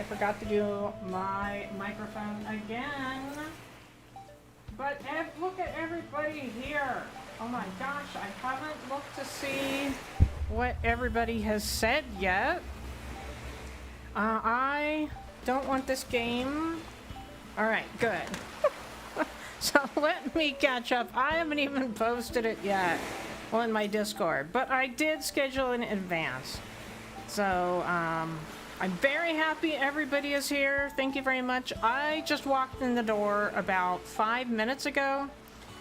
forgot to do my microphone again. But look at everybody here. Oh my gosh, I haven't looked to see what everybody has said yet. I don't want this game. Alright, good. So let me catch up. I haven't even posted it yet on my Discord, but I did schedule in advance. So, I'm very happy everybody is here. Thank you very much. I just walked in the door about 5 minutes ago.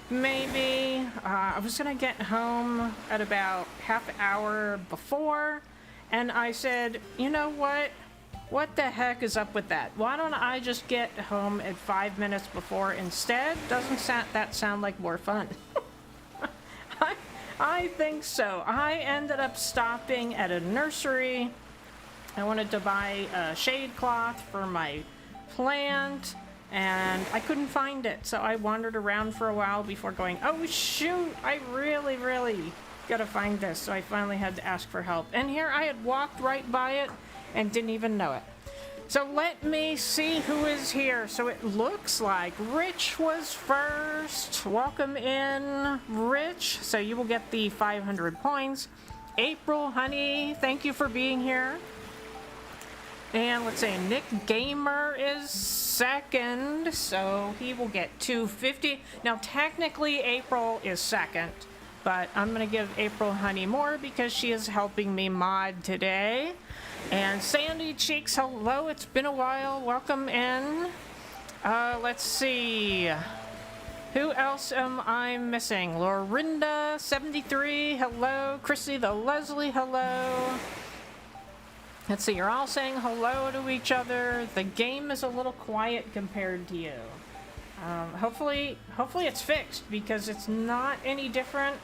Maybe. I was gonna get home at about half an hour before, and I said, you know what? What the heck is up with that? Why don't I just get home at 5 minutes before instead? Doesn't that sound like more fun? I think so. I ended up stopping at a nursery. I wanted to buy a shade cloth for my plant, and I couldn't find it. So I wandered around for a while before going, oh shoot, I really gotta find this. So I finally had to ask for help. And here I had walked right by it and didn't even know it. So let me see who is here. So it looks like Rich was first. Welcome in, Rich. So you will get the 500 points. April, honey, thank you for being here. And let's say Nick Gamer is second, so he will get 250. Now technically April is second, but I'm gonna give April honey more because she is helping me mod today. And Sandy Cheeks, hello, it's been a while, welcome in. Let's see, who else am I missing? Lorinda 73, hello. Chrissy the Leslie, hello. Let's see, you're all saying hello to each other. The game is a little quiet compared to you. Hopefully it's fixed because it's not any different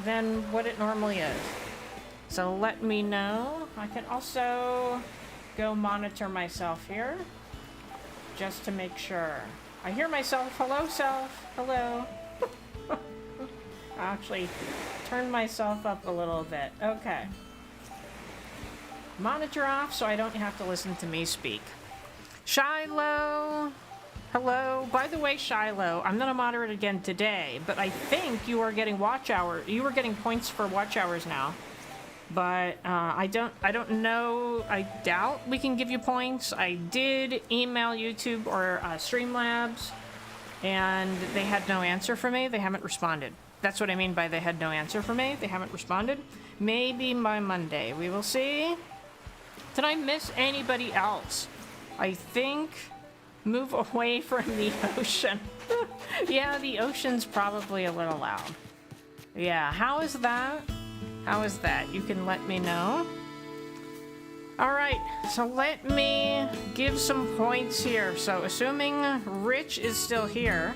than what it normally is. So let me know. I can also go monitor myself here just to make sure. I hear myself. Hello, self. Hello. I actually turned myself up a little bit. Okay. Monitor off so I don't have to listen to me speak. Shiloh. Hello. By the way, Shiloh, I'm gonna moderate again today, but I think you are getting watch hour. You are getting points for watch hours now. But I don't know. I doubt we can give you points. I did email YouTube or Streamlabs, and they had no answer for me. They haven't responded. That's what I mean by they had no answer for me. They haven't responded. Maybe by Monday. We will see. Did I miss anybody else? I think move away from the ocean. Yeah, the ocean's probably a little loud. Yeah, how is that? How is that? You can let me know. Alright, so let me give some points here. So assuming Rich is still here,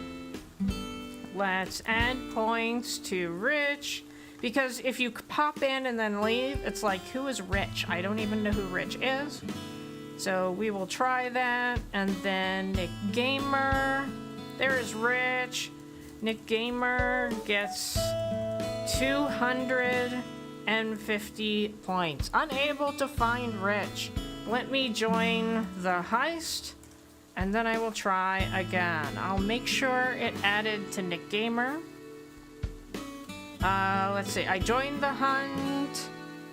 let's add points to Rich. Because if you pop in and then leave, it's like, who is Rich? I don't even know who Rich is. So we will try that. And then Nick Gamer. There is Rich. Nick Gamer gets 250 points. Unable to find Rich. Let me join the heist, and then I will try again. I'll make sure it added to Nick Gamer. Let's see. I joined the hunt.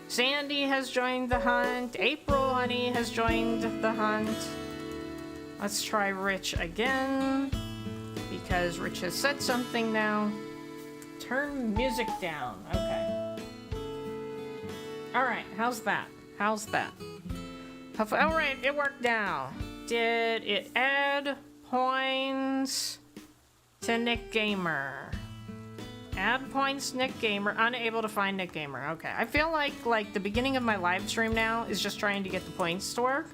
Sandy has joined the hunt. April Honey has joined the hunt. Let's try Rich again, because Rich has said something now. Turn music down. Okay. Alright, how's that? How's that? Alright, it worked now. Did it add points to Nick Gamer? Add points, Nick Gamer. Unable to find Nick Gamer. Okay. I feel like the beginning of my live stream now is just trying to get the points to work.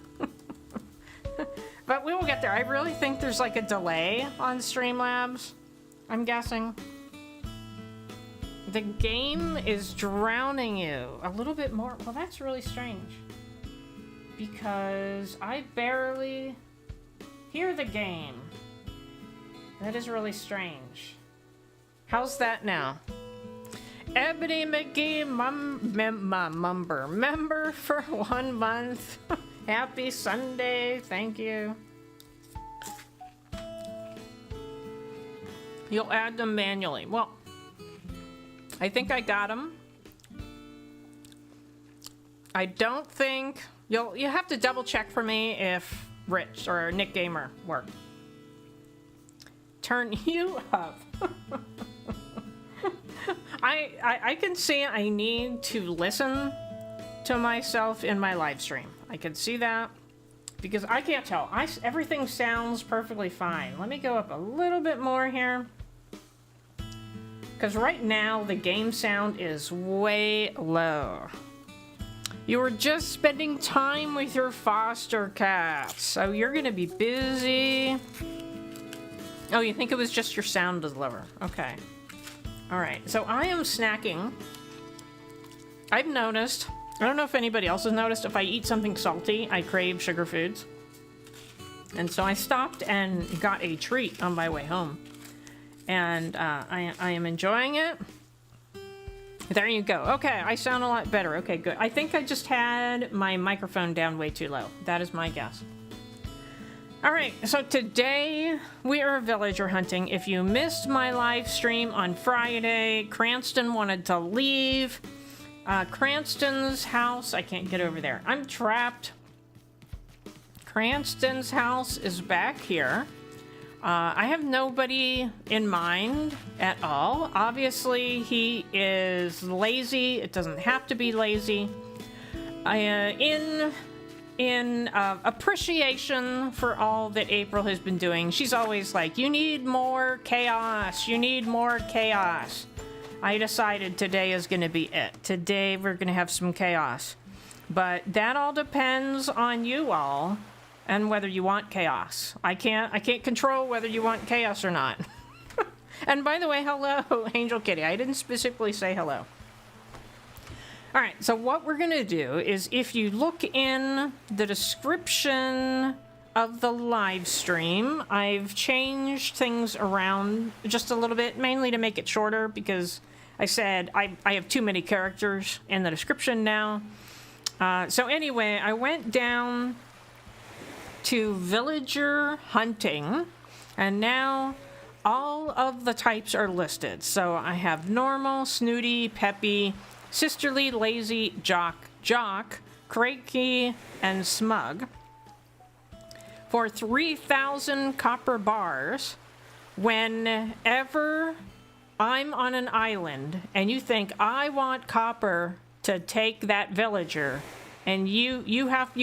But we will get there. I really think there's like a delay on Streamlabs, I'm guessing. The game is drowning you a little bit more. Well, that's really strange, because I barely hear the game. That is really strange. How's that now? Ebony McGee member for 1 month. Happy Sunday. Thank you. You'll add them manually. Well, I think I got them. I don't think you have to double check for me if Rich or Nick Gamer work. Turn you up. I can see I need to listen to myself in my live stream. I can see that because I can't tell. Everything sounds perfectly fine. Let me go up a little bit more here. Because right now the game sound is way low. You were just spending time with your foster cats, so you're gonna be busy. Oh, you think it was just your sound was lower. Okay. Alright, so I am snacking. I've noticed, I don't know if anybody else has noticed, if I eat something salty, I crave sugar foods. And so I stopped and got a treat on my way home. And I am enjoying it. There you go. Okay, I sound a lot better. Okay, good. I think I just had my microphone down way too low. That is my guess. Alright, so today we are villager hunting. If you missed my live stream on Friday, Cranston wanted to leave. Cranston's house, I can't get over there. I'm trapped. Cranston's house is back here. I have nobody in mind at all. Obviously, he is lazy. It doesn't have to be lazy. In appreciation for all that April has been doing, she's always like, you need more chaos. You need more chaos. I decided today is going to be it. Today we're going to have some chaos. But that all depends on you all. And whether you want chaos. I can't control whether you want chaos or not. And by the way, hello, Angel Kitty. I didn't specifically say hello. Alright, so what we're gonna do is if you look in the description of the live stream, I've changed things around just a little bit, mainly to make it shorter because I said I have too many characters in the description now. So anyway, I went down to villager hunting, and now all of the types are listed. So I have normal, snooty, peppy, sisterly, lazy, jock, cranky, and smug. For 3,000 copper bars, whenever I'm on an island and you think I want copper to take that villager, and you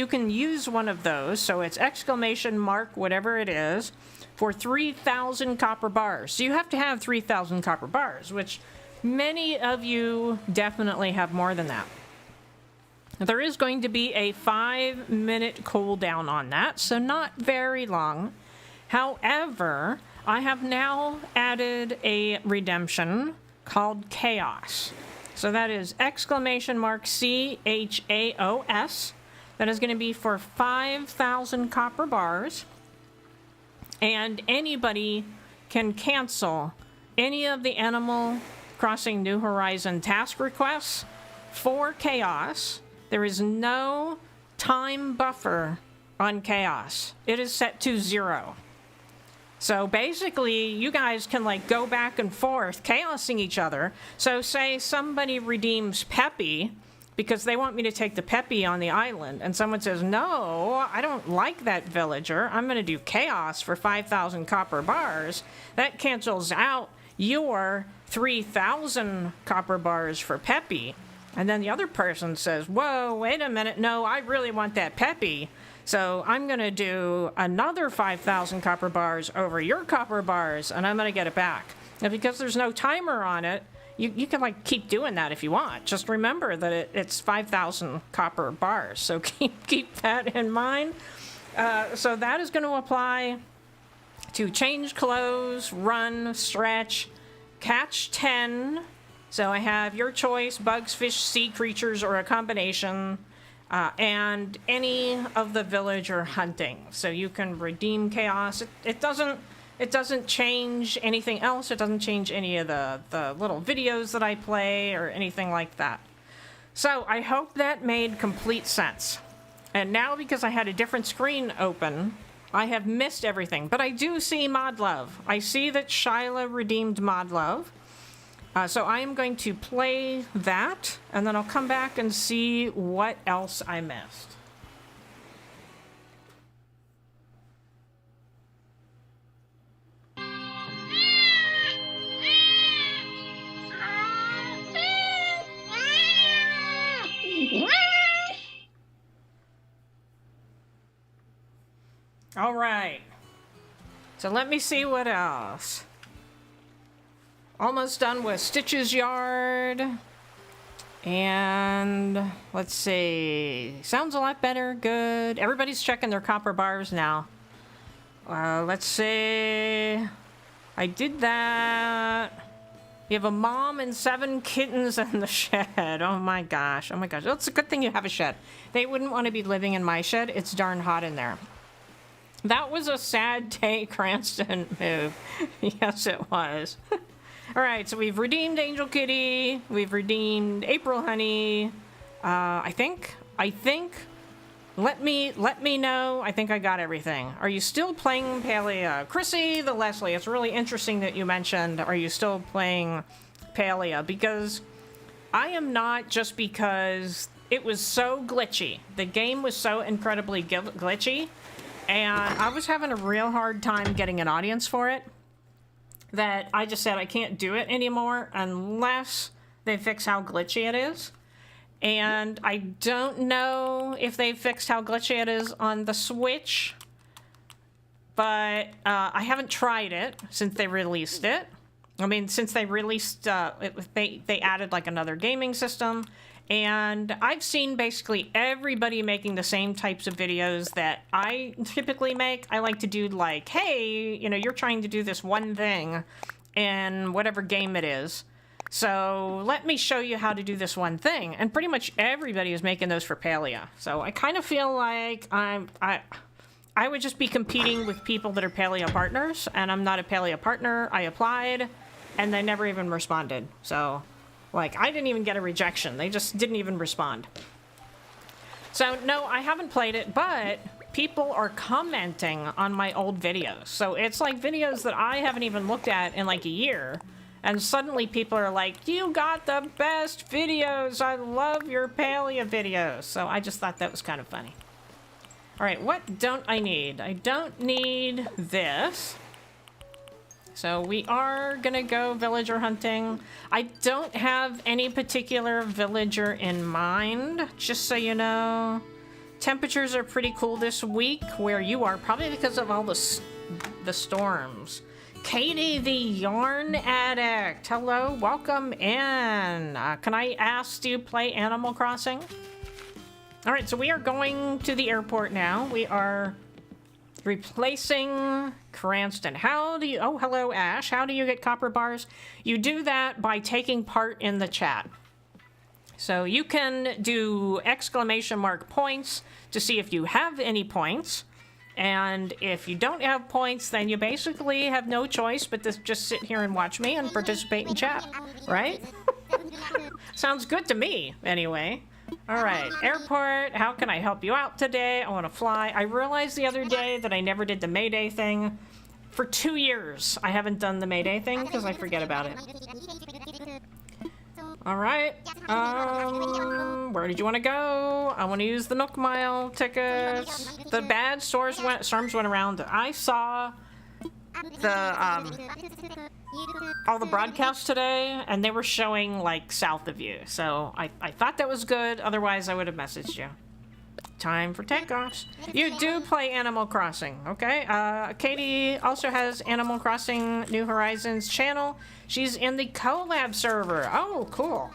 can use one of those, so it's exclamation mark, whatever it is, for 3,000 copper bars. So you have to have 3,000 copper bars, which many of you definitely have more than that. There is going to be a 5-minute cooldown on that, so not very long. However, I have now added a redemption called Chaos. So that is exclamation mark CHAOS. That is going to be for 5,000 copper bars. And anybody can cancel any of the Animal Crossing New Horizon task requests for Chaos. There is no time buffer on Chaos. It is set to 0. So basically, you guys can like go back and forth, chaosing each other. So say somebody redeems Peppy because they want me to take the Peppy on the island, and someone says, no, I don't like that villager. I'm going to do chaos for 5,000 copper bars. That cancels out your 3,000 copper bars for Peppy. And then the other person says, whoa, wait a minute. No, I really want that Peppy. So I'm going to do another 5,000 copper bars over your copper bars, and I'm going to get it back. And because there's no timer on it, you can like keep doing that if you want. Just remember that it's 5,000 copper bars. So keep that in mind. So that is going to apply to change clothes, run, stretch, catch 10. So I have your choice, bugs, fish, sea creatures, or a combination. And any of the villager hunting. So you can redeem chaos. It doesn't change anything else. It doesn't change any of the little videos that I play or anything like that. So I hope that made complete sense. And now, because I had a different screen open, I have missed everything. But I do see modlove. I see that Shyla redeemed modlove. So I am going to play that, and then I'll come back and see what else I missed. All right. So let me see what else. Almost done with Stitch's yard. And let's see. Sounds a lot better. Good. Everybody's checking their copper bars now. Let's see. I did that. You have a mom and 7 kittens in the shed. Oh my gosh. Oh my gosh. It's a good thing you have a shed. They wouldn't want to be living in my shed. It's darn hot in there. That was a sad day Cranston move. Yes, it was. All right, so we've redeemed Angel Kitty. We've redeemed April Honey. I think. Let me know. I think I got everything. Are you still playing Palia? Chrissy the Leslie, it's really interesting that you mentioned, are you still playing Palia? Because I am not, just because it was so glitchy. The game was so incredibly glitchy. And I was having a real hard time getting an audience for it, that I just said I can't do it anymore unless they fix how glitchy it is. And I don't know if they fixed how glitchy it is on the Switch, but I haven't tried it since they released it. I mean, since they released, they added like another gaming system. And I've seen basically everybody making the same types of videos that I typically make. I like to do like, hey, you know, you're trying to do this one thing in whatever game it is. So let me show you how to do this one thing. And pretty much everybody is making those for Palia. So I kind of feel like I would just be competing with people that are Palia partners. And I'm not a Palia partner. I applied and they never even responded. So... like, I didn't even get a rejection. They just didn't even respond. So, no, I haven't played it, but people are commenting on my old videos. So it's like videos that I haven't even looked at in like a year. And suddenly people are like, you got the best videos. I love your Palia videos. So I just thought that was kind of funny. All right, what don't I need? I don't need this. So we are gonna go villager hunting. I don't have any particular villager in mind, just so you know. Temperatures are pretty cool this week where you are, probably because of all the storms. Katie the Yarn Addict, hello, welcome in. Can I ask, do you play Animal Crossing? All right, so we are going to the airport now. We are replacing Cranston. How do you... oh, hello, Ash. How do you get copper bars? You do that by taking part in the chat. So you can do exclamation mark points to see if you have any points. And if you don't have points, then you basically have no choice but to just sit here and watch me and participate in chat, right? Sounds good to me, anyway. All right, airport, how can I help you out today? I want to fly. I realized the other day that I never did the Mayday thing. For 2 years, I haven't done the Mayday thing because I forget about it. All right, where did you want to go? I want to use the Nook Mile tickets. The bad storms went around. I saw the all the broadcasts today, and they were showing like south of you. So I thought that was good. Otherwise, I would have messaged you. Time for takeoffs. You do play Animal Crossing, okay? Katie also has Animal Crossing New Horizons channel. She's in the collab server. Oh, cool.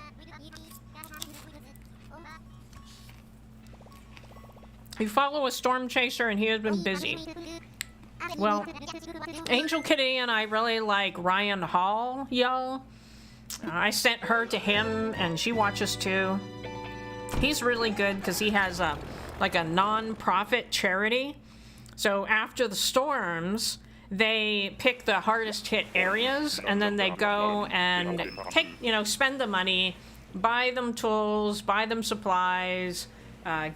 You follow a storm chaser and he has been busy. Well, Angel Kitty and I really like Ryan Hall, y'all. I sent her to him and she watches too. He's really good because he has like a non-profit charity. So after the storms, they pick the hardest hit areas and then they go and take, you know, spend the money, buy them tools, buy them supplies,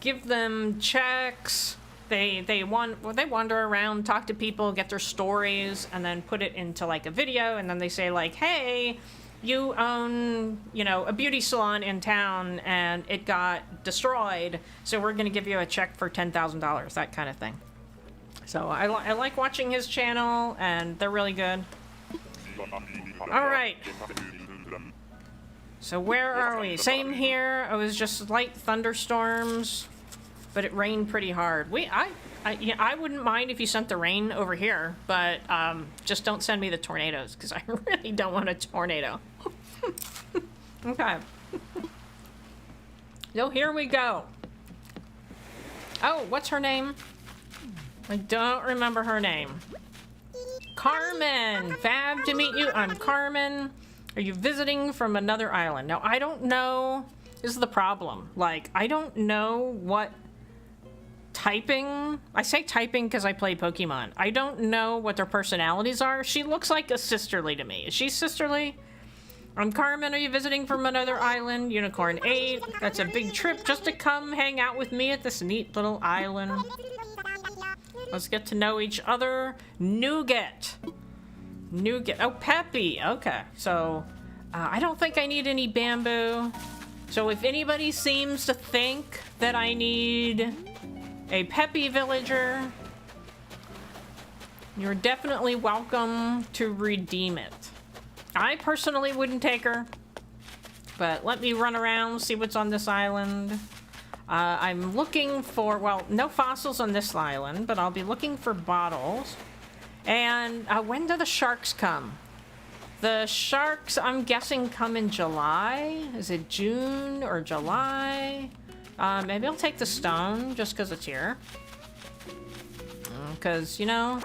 give them checks. They wander around, talk to people, get their stories, and then put it into like a video, and then they say like, hey, you own, you know, a beauty salon in town and it got destroyed, so we're gonna give you a check for $10,000, that kind of thing. So I like watching his channel, and they're really good. All right. So where are we? Same here. It was just light thunderstorms, but it rained pretty hard. Yeah, I wouldn't mind if you sent the rain over here, but just don't send me the tornadoes, because I really don't want a tornado. Okay. So here we go. Oh, what's her name? I don't remember her name. Carmen! Fab to meet you. I'm Carmen. Are you visiting from another island? Now, I don't know. This is the problem. Like, I don't know what typing... I say typing because I play Pokemon. I don't know what their personalities are. She looks like a sisterly to me. Is she sisterly? I'm Carmen. Are you visiting from another island? Unicorn 8. That's a big trip just to come hang out with me at this neat little island. Let's get to know each other. Nougat. Nougat. Oh, Peppy. Okay. So, I don't think I need any bamboo. So if anybody seems to think that I need a Peppy villager, you're definitely welcome to redeem it. I personally wouldn't take her, but let me run around, see what's on this island. I'm looking for, well, no fossils on this island, but I'll be looking for bottles. And when do the sharks come? The sharks, I'm guessing, come in July. Is it June or July? Maybe I'll take the stone just because it's here. Because, you know,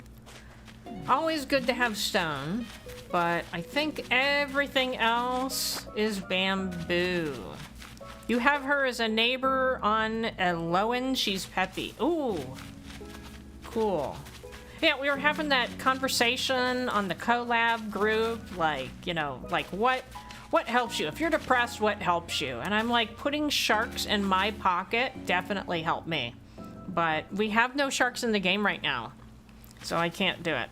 always good to have stone. But I think everything else is bamboo. You have her as a neighbor on Eloan. She's Peppy. Ooh. Cool. Yeah, we were having that conversation on the collab group. Like, you know, like what helps you? If you're depressed, what helps you? And I'm like, putting sharks in my pocket definitely helped me. But we have no sharks in the game right now, so I can't do it.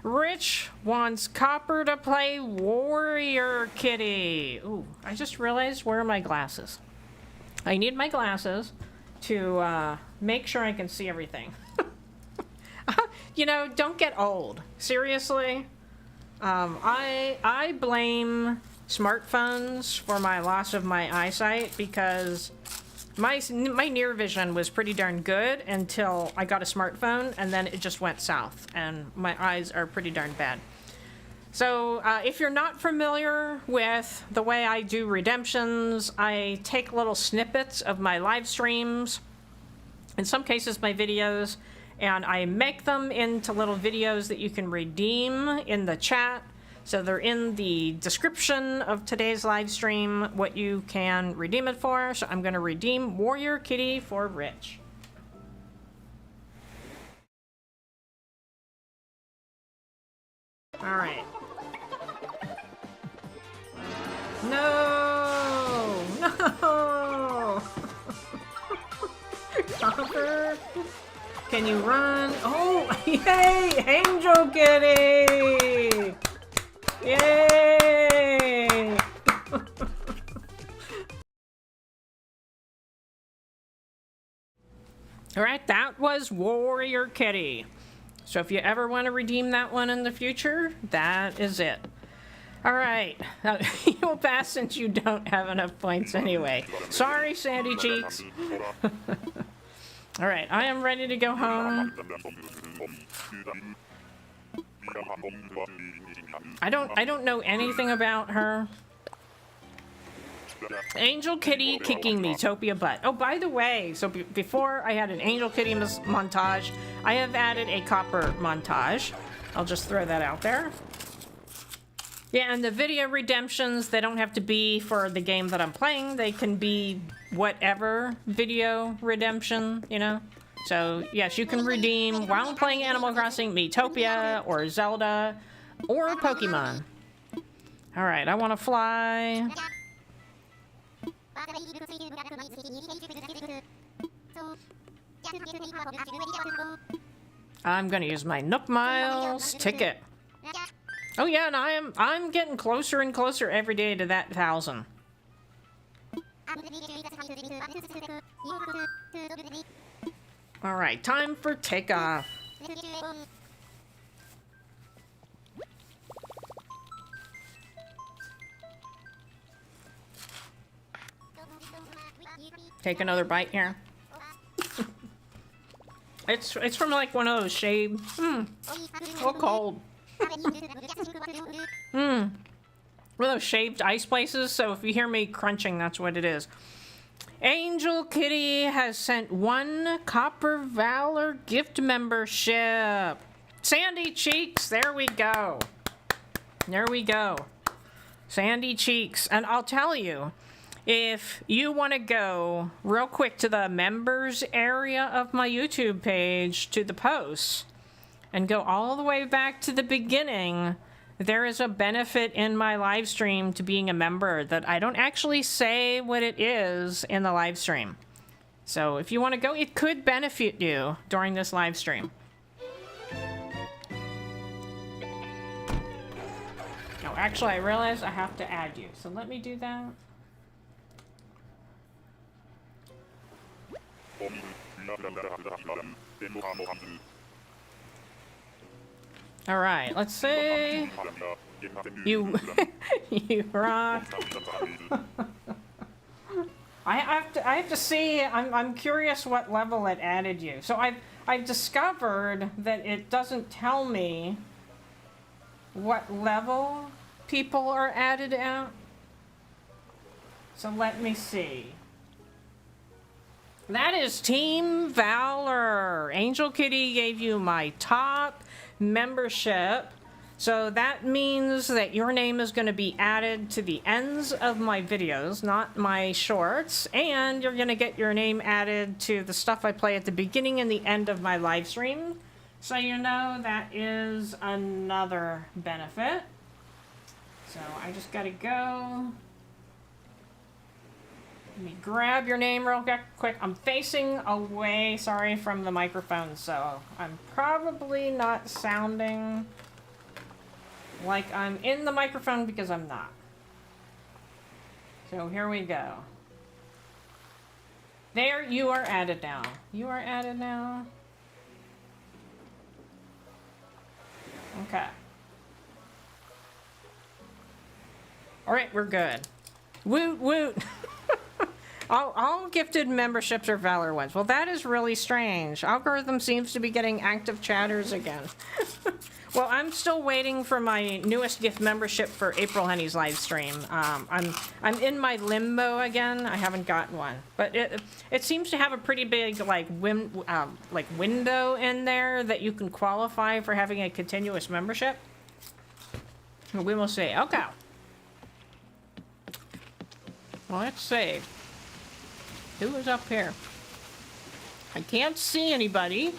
Rich wants Copper to play Warrior Kitty. Ooh, I just realized, where are my glasses? I need my glasses to make sure I can see everything. You know, don't get old. Seriously. I blame smartphones for my loss of my eyesight, because my near vision was pretty darn good until I got a smartphone, and then it just went south, and my eyes are pretty darn bad. So if you're not familiar with the way I do redemptions, I take little snippets of my live streams, in some cases my videos, and I make them into little videos that you can redeem in the chat. So they're in the description of today's live stream, what you can redeem it for. So I'm going to redeem Warrior Kitty for Rich. All right. No! No! Copper! Can you run? Oh, yay! Angel Kitty! Yay! All right, that was Warrior Kitty. So if you ever want to redeem that one in the future, that is it. All right, you'll pass since you don't have enough points anyway. Sorry, Sandy Cheeks. All right, I am ready to go home. I don't know anything about her. Angel Kitty kicking Metopia butt. Oh, by the way, so before I had an Angel Kitty montage, I have added a Copper montage. I'll just throw that out there. Yeah, and the video redemptions, they don't have to be for the game that I'm playing. They can be whatever video redemption, you know? So, yes, you can redeem while playing Animal Crossing, Metopia, or Zelda, or Pokemon. Alright, I want to fly. I'm gonna use my Nook Miles ticket. Oh yeah, and I'm getting closer and closer every day to that 1,000. All right, time for takeoff. Take another bite here. It's from like one of those shade. So cold. One of those shaved ice places. So if you hear me crunching, that's what it is. Angel Kitty has sent 1 Copper Valor gift membership. Sandy Cheeks, there we go. There we go. Sandy Cheeks. And I'll tell you, if you want to go real quick to the members area of my YouTube page, to the posts, and go all the way back to the beginning, there is a benefit in my live stream to being a member that I don't actually say what it is in the live stream. So if you want to go, it could benefit you during this live stream. Oh, actually, I realized I have to add you. So let me do that. All right, let's see. You, you rock. I have to see. I'm curious what level it added you. So I've discovered that it doesn't tell me what level people are added at. So let me see. That is Team Valor. Angel Kitty gave you my top membership. So that means that your name is going to be added to the ends of my videos, not my shorts. And you're going to get your name added to the stuff I play at the beginning and the end of my live stream. So you know that is another benefit. So I just got to go. Let me grab your name real quick. I'm facing away, sorry, from the microphone, so I'm probably not sounding like I'm in the microphone because I'm not. So here we go. There, you are added now. You are added now. Okay. All right, we're good. Woot woot. All gifted memberships are Valor ones. Well, that is really strange. Algorithm seems to be getting active chatters again. Well, I'm still waiting for my newest gift membership for April Honey's live stream. I'm in my limbo again. I haven't gotten one, but it seems to have a pretty big window in there that you can qualify for having a continuous membership. We will see. Okay. Well, let's see. Who is up here? I can't see anybody.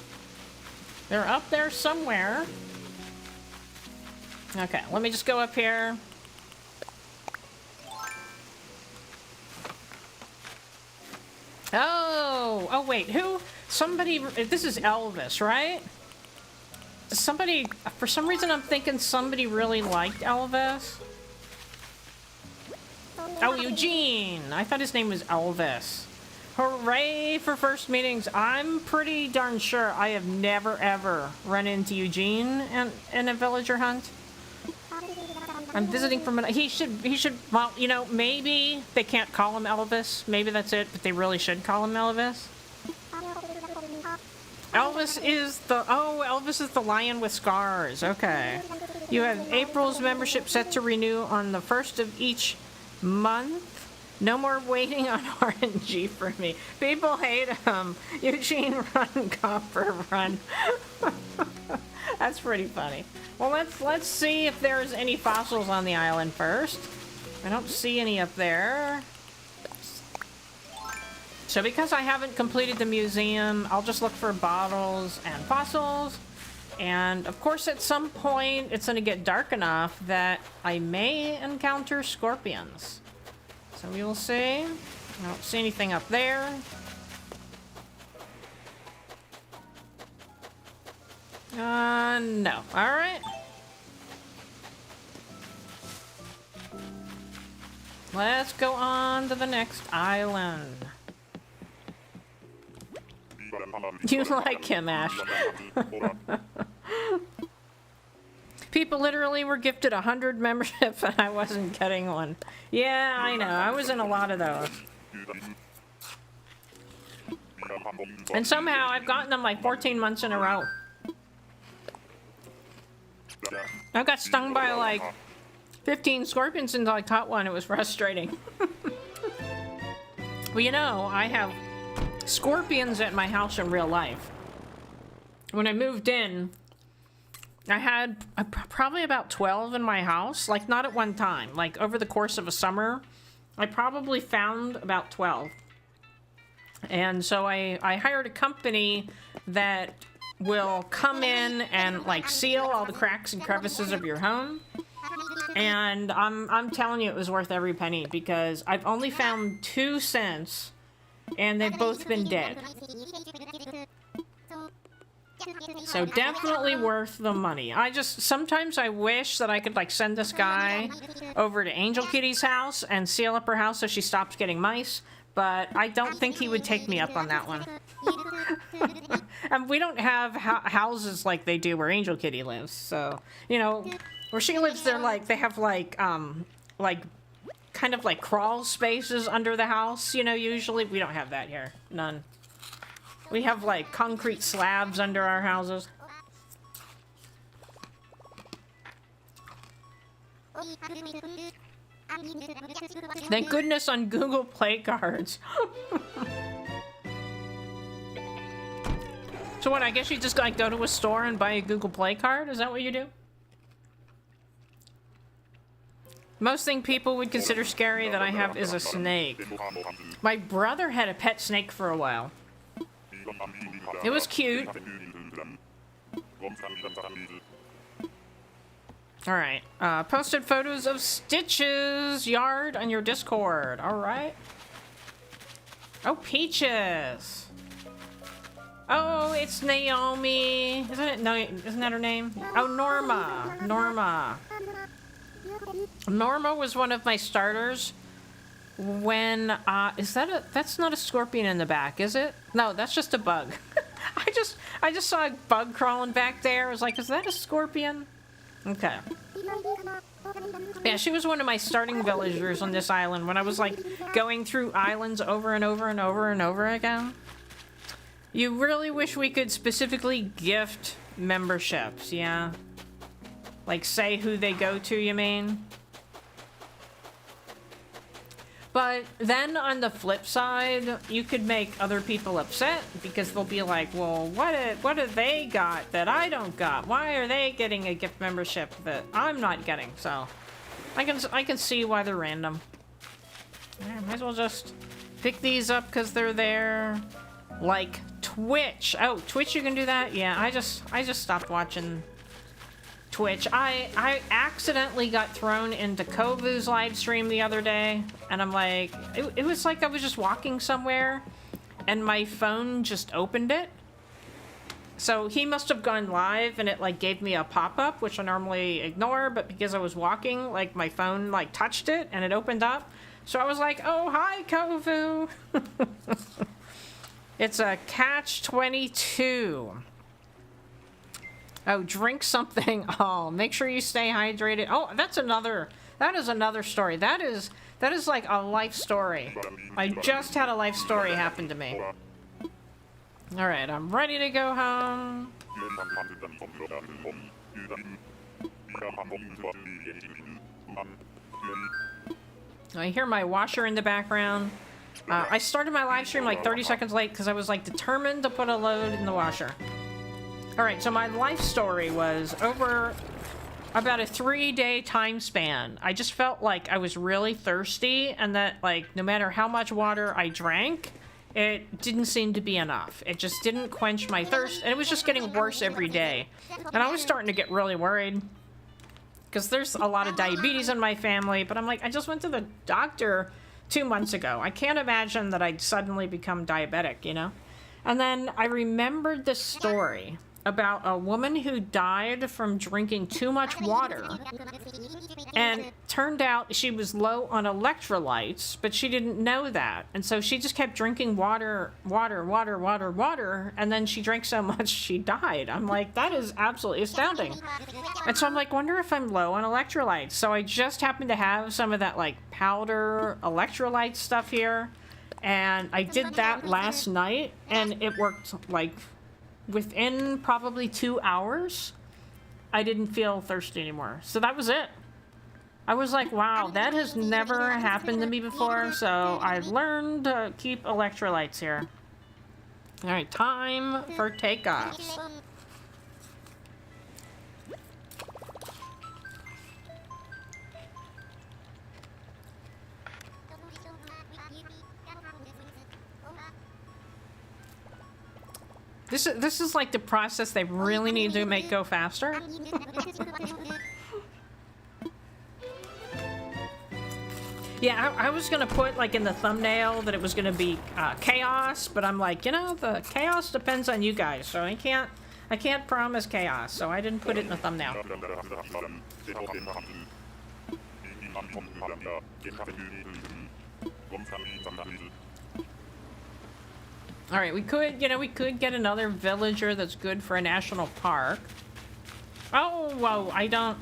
They're up there somewhere. Okay, let me just go up here. Oh wait, who? Somebody, this is Elvis, right? Somebody, for some reason I'm thinking somebody really liked Elvis. Oh, Eugene! I thought his name was Elvis. Hooray for first meetings. I'm pretty darn sure I have never ever run into Eugene in a villager hunt. I'm visiting from he should, well, you know, maybe they can't call him Elvis. Maybe that's it, but they really should call him Elvis. Elvis is the lion with scars. Okay. You have April's membership set to renew on the 1st of each month. No more waiting on RNG for me. People hate him. Eugene, run, Copper, run. That's pretty funny. Well, let's see if there's any fossils on the island first. I don't see any up there. So because I haven't completed the museum, I'll just look for bottles and fossils. And of course, at some point, it's going to get dark enough that I may encounter scorpions. So we will see. I don't see anything up there. No. Alright. Let's go on to the next island. You like him, Ash. People literally were gifted 100 memberships and I wasn't getting one. Yeah, I know. I was in a lot of those. And somehow I've gotten them like 14 months in a row. I got stung by like 15 scorpions until I caught one. It was frustrating. Well, you know, I have scorpions at my house in real life. When I moved in, I had probably about 12 in my house. Like, not at one time. Like, over the course of a summer, I probably found about 12. And so I hired a company that will come in and, like, seal all the cracks and crevices of your home. And I'm telling you, it was worth every penny because I've only found 2 since, and they've both been dead. So definitely worth the money. Sometimes I wish that I could like send this guy over to Angel Kitty's house and seal up her house so she stops getting mice, but I don't think he would take me up on that one. And we don't have houses like they do where Angel Kitty lives, so, you know, where she lives, they have like kind of like crawl spaces under the house, you know, usually. We don't have that here. None. We have like concrete slabs under our houses. Thank goodness on Google Play cards. So what, I guess you just like go to a store and buy a Google Play card? Is that what you do? Most thing people would consider scary that I have is a snake. My brother had a pet snake for a while. It was cute. Alright. Posted photos of Stitch's yard on your Discord. Alright. Oh, Peaches. Oh, it's Naomi. Isn't it? No, isn't that her name? Oh, Norma. Norma. Norma was one of my starters when, that's not a scorpion in the back, is it? No, that's just a bug. I just saw a bug crawling back there. I was like, is that a scorpion? Okay. Yeah, she was one of my starting villagers on this island when I was like going through islands over and over and over and over again. You really wish we could specifically gift memberships, yeah? Like, say who they go to, you mean? But then on the flip side, you could make other people upset because they'll be like, well, what have they got that I don't got? Why are they getting a gift membership that I'm not getting? So I can see why they're random. Yeah, might as well just pick these up because they're there. Like Twitch. Oh, Twitch, you can do that? Yeah, I just stopped watching Twitch. I accidentally got thrown into Kovu's live stream the other day, and I'm like, it was like I was just walking somewhere and my phone just opened it. So he must have gone live and it like gave me a pop-up, which I normally ignore, but because I was walking, like my phone like touched it and it opened up. So I was like, oh, hi, Kovu. It's a catch-22. Oh, drink something. Oh, make sure you stay hydrated. Oh, that is another story. That is like a life story. I just had a life story happen to me. All right, I'm ready to go home. I hear my washer in the background. I started my live stream like 30 seconds late because I was like determined to put a load in the washer. Alright, so my life story was over about a 3-day time span. I just felt like I was really thirsty and that like no matter how much water I drank, it didn't seem to be enough. It just didn't quench my thirst and it was just getting worse every day. And I was starting to get really worried because there's a lot of diabetes in my family, but I'm like, I just went to the doctor 2 months ago. I can't imagine that I'd suddenly become diabetic, you know? And then I remembered this story about a woman who died from drinking too much water, and turned out she was low on electrolytes, but she didn't know that, and so she just kept drinking water, and then she drank so much she died. I'm like, that is absolutely astounding. And so I'm like, wonder if I'm low on electrolytes. So I just happened to have some of that like powder electrolyte stuff here, and I did that last night, and it worked like within probably 2 hours. I didn't feel thirsty anymore. So that was it. I was like, wow, that has never happened to me before, so I've learned to keep electrolytes here. All right, time for takeoffs. This is like the process they really need to make go faster. Yeah, I was gonna put like in the thumbnail that it was gonna be chaos, but I'm like, you know, the chaos depends on you guys, so I can't promise chaos, so I didn't put it in the thumbnail. All right, we could get another villager that's good for a national park. Oh, whoa, I don't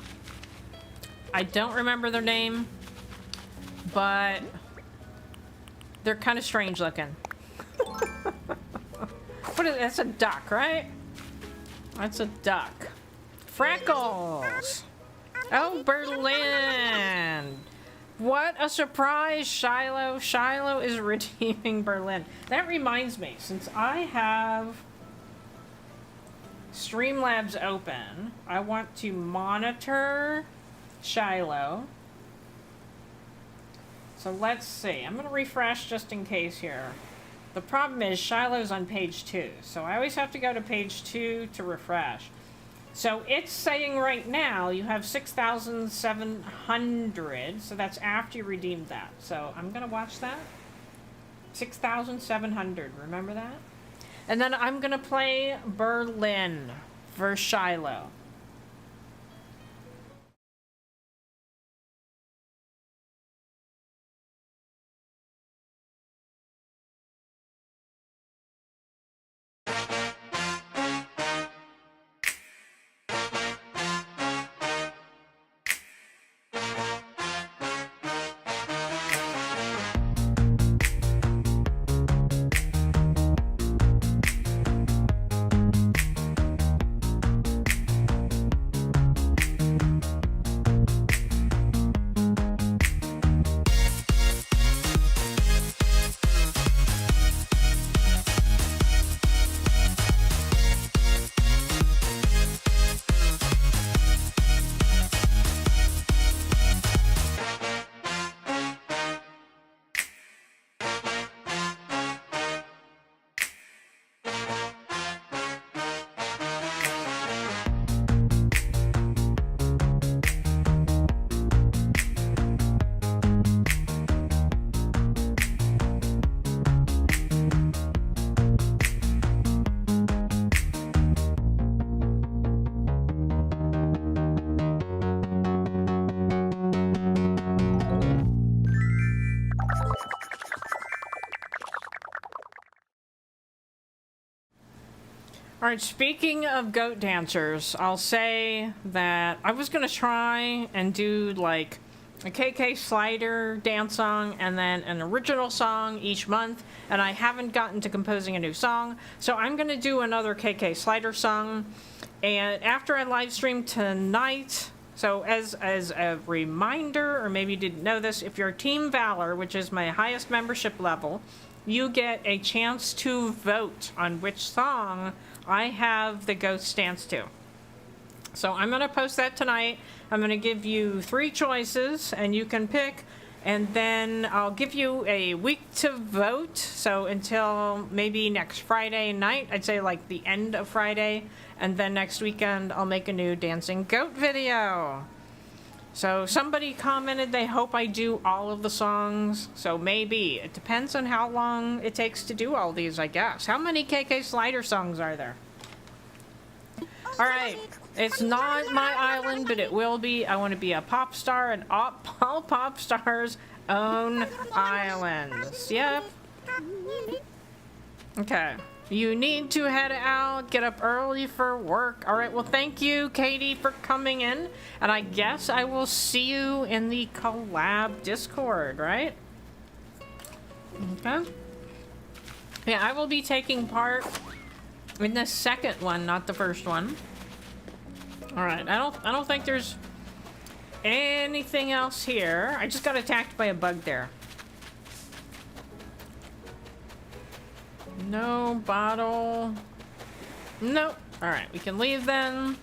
remember their name, but they're kind of strange looking. That's a duck, right? That's a duck. Freckles. Oh, Berlin. What a surprise, Shiloh. Shiloh is redeeming Berlin. That reminds me, since I have Streamlabs open, I want to monitor Shiloh. So let's see. I'm going to refresh just in case here. The problem is Shiloh's on page 2, so I always have to go to page 2 to refresh. So it's saying right now you have 6,700, so that's after you redeemed that. So I'm going to watch that. 6,700, remember that? And then I'm going to play Berlin for Shiloh. Alright, speaking of goat dancers, I'll say that I was gonna try and do like a KK Slider dance song and then an original song each month, and I haven't gotten to composing a new song, so I'm gonna do another KK Slider song. And after I live stream tonight, so as a reminder, or maybe you didn't know this, if you're Team Valor, which is my highest membership level, you get a chance to vote on which song I have the ghost dance to. So I'm gonna post that tonight. I'm gonna give you 3 choices and you can pick, and then I'll give you a week to vote. So until maybe next Friday night, I'd say like the end of Friday, and then next weekend I'll make a new dancing goat video. So somebody commented they hope I do all of the songs, so maybe. It depends on how long it takes to do all these, I guess. How many KK Slider songs are there? Alright, it's not my island, but it will be. I want to be a pop star, and all pop stars own islands. Yep. Okay. You need to head out, get up early for work. Alright, well thank you, Katie, for coming in. And I guess I will see you in the collab Discord, right? Okay. Yeah, I will be taking part in the second one, not the first one. Alright, I don't think there's anything else here. I just got attacked by a bug there. No bottle. Nope. Alright, we can leave then.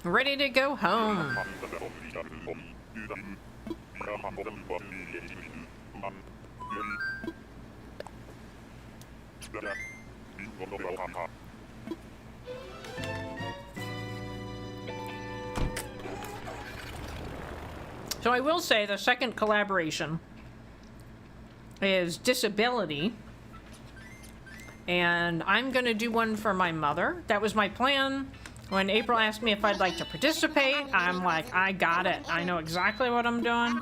Ready to go home. So I will say the second collaboration is disability. And I'm gonna do one for my mother. That was my plan. When April asked me if I'd like to participate, I'm like, I got it. I know exactly what I'm doing.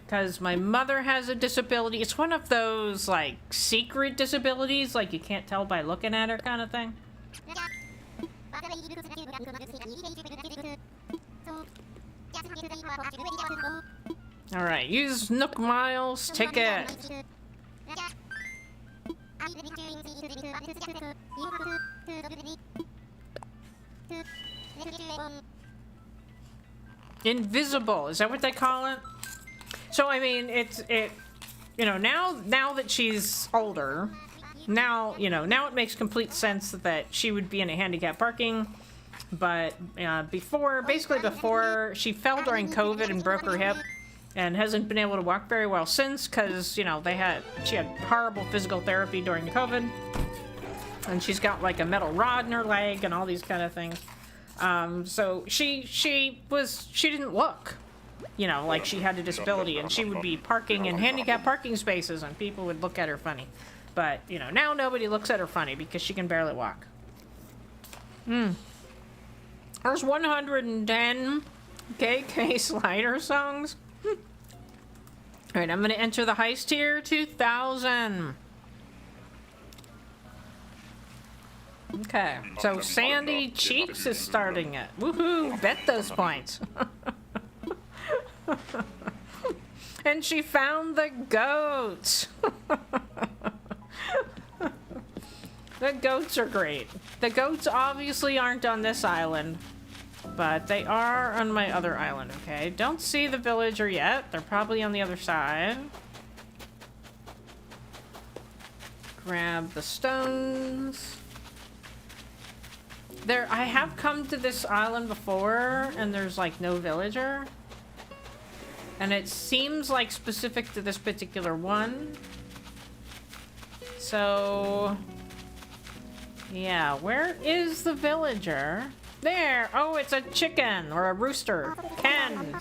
Because my mother has a disability. It's one of those, like, secret disabilities, like you can't tell by looking at her kind of thing. Alright, use Nook Miles ticket. Invisible, is that what they call it? So I mean, you know, now that she's older, now it makes complete sense that she would be in a handicap parking. But basically before she fell during COVID and broke her hip, and hasn't been able to walk very well since, because, you know, she had horrible physical therapy during COVID, and she's got like a metal rod in her leg and all these kind of things. So she didn't look, you know, like she had a disability, and she would be parking in handicap parking spaces and people would look at her funny. But, you know, now nobody looks at her funny because she can barely walk. There's 110 KK Slider songs. Alright, I'm gonna enter the heist here. 2,000. Okay, so Sandy Cheeks is starting it. Woohoo! Bet those points. And she found the goats. The goats are great. The goats obviously aren't on this island, but they are on my other island, okay? Don't see the villager yet. They're probably on the other side. Grab the stones. I have come to this island before, and there's like no villager. And it seems like specific to this particular one. So, yeah, where is the villager? There! Oh, it's a chicken or a rooster. Ken!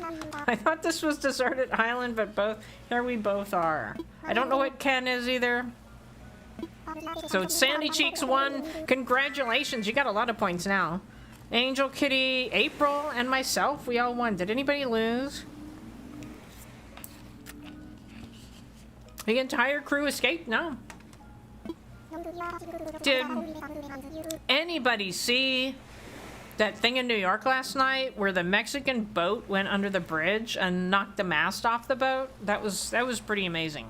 I thought this was deserted island, but here we both are. I don't know what Ken is either. So it's Sandy Cheeks won. Congratulations, you got a lot of points now. Angel Kitty, April, and myself, we all won. Did anybody lose? The entire crew escaped? No. Did anybody see that thing in New York last night where the Mexican boat went under the bridge and knocked the mast off the boat? That was pretty amazing.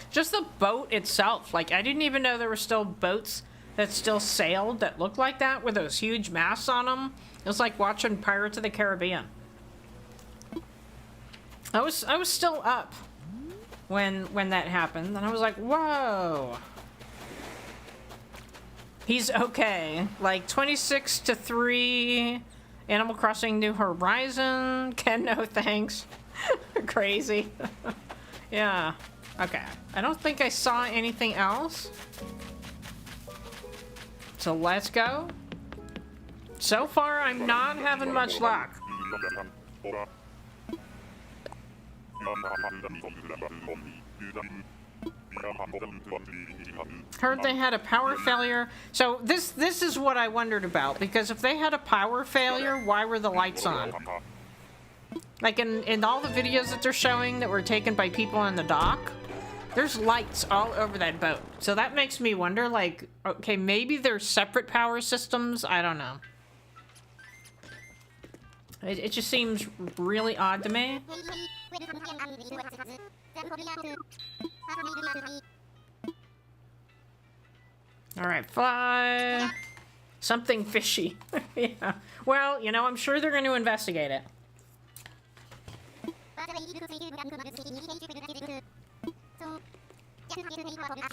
Just the boat itself, like I didn't even know there were still boats that still sailed that looked like that with those huge masts on them. It was like watching Pirates of the Caribbean. I was still up when that happened, and I was like, whoa. He's okay. Like 26-3, Animal Crossing New Horizon. Ken, no thanks. Crazy. Yeah. Okay. I don't think I saw anything else. So let's go. So far, I'm not having much luck. Heard they had a power failure. So this is what I wondered about, because if they had a power failure, why were the lights on? Like in all the videos that they're showing that were taken by people on the dock, there's lights all over that boat. So that makes me wonder, like, okay, maybe there's separate power systems. I don't know. It just seems really odd to me. Alright, fly. Something fishy. Yeah. Well, you know, I'm sure they're going to investigate it.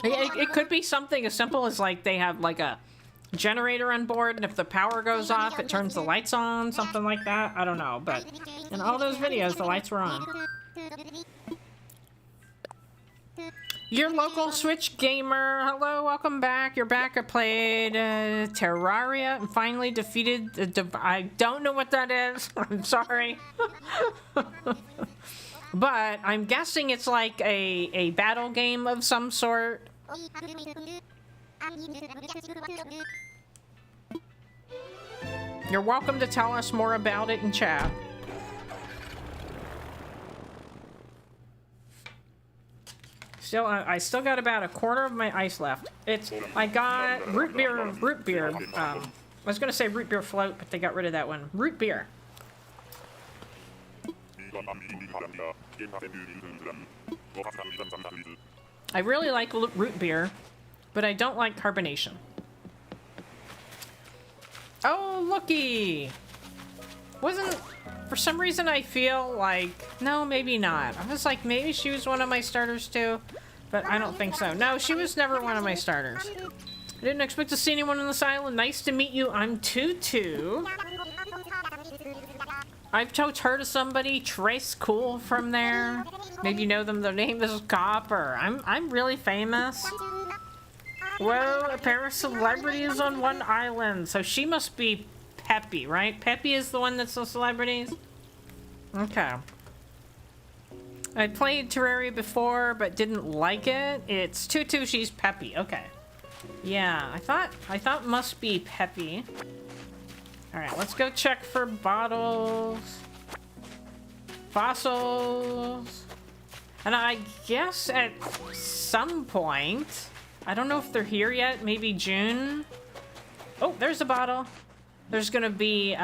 It could be something as simple as, like, they have, like, a generator on board, and if the power goes off, it turns the lights on, something like that. I don't know, but in all those videos, the lights were on. Your local Switch gamer, hello, welcome back. You're back. I played Terraria and finally defeated the I don't know what that is. I'm sorry. But I'm guessing it's like a battle game of some sort. You're welcome to tell us more about it in chat. I still got about a quarter of my ice left. I got root beer. I was gonna say root beer float, but they got rid of that one. Root beer. I really like root beer, but I don't like carbonation. Oh, looky! For some reason I feel like, no, maybe not. I was like, maybe she was one of my starters too, but I don't think so. No, she was never one of my starters. I didn't expect to see anyone on this island. Nice to meet you. I'm Tutu. I've told her to somebody. Trace Cool from there. Maybe you know them. Their name is Copper. I'm really famous. Whoa, a pair of celebrities on one island. So she must be Peppy, right? Peppy is the one that's the celebrities? Okay. I played Terraria before, but didn't like it. It's Tutu, she's Peppy. Okay. Yeah, I thought must be Peppy. Alright, let's go check for bottles. Fossils. And I guess at some point, I don't know if they're here yet, maybe June. Oh, there's a bottle. There's gonna be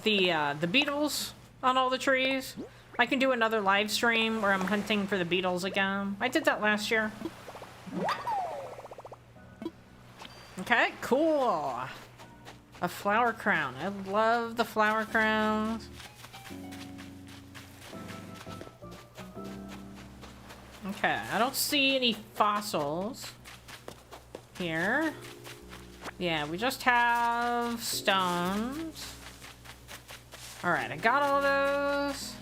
the beetles on all the trees. I can do another live stream where I'm hunting for the beetles again. I did that last year. Okay, cool. A flower crown. I love the flower crowns. Okay, I don't see any fossils here. Yeah, we just have stones. Alright, I got all those.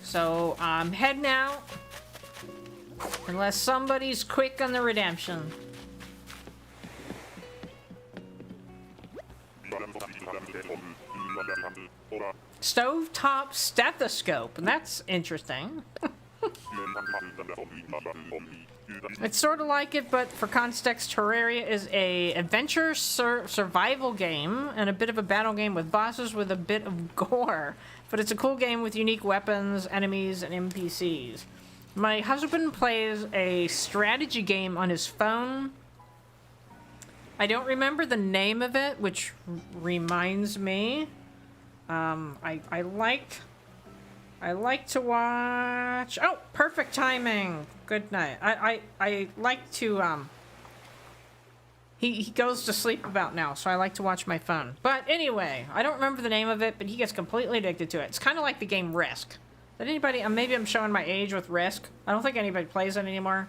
So, I'm heading out. Unless somebody's quick on the redemption. Stovetop stethoscope. That's interesting. It's sort of like it, but for context, Terraria is a adventure survival game and a bit of a battle game with bosses with a bit of gore. But it's a cool game with unique weapons, enemies, and NPCs. My husband plays a strategy game on his phone. I don't remember the name of it, which reminds me. I like to watch... Oh, perfect timing. Good night. I like to, He goes to sleep about now, so I like to watch my phone. But anyway, I don't remember the name of it, but he gets completely addicted to it. It's kind of like the game Risk. Did anybody... maybe I'm showing my age with Risk. I don't think anybody plays it anymore.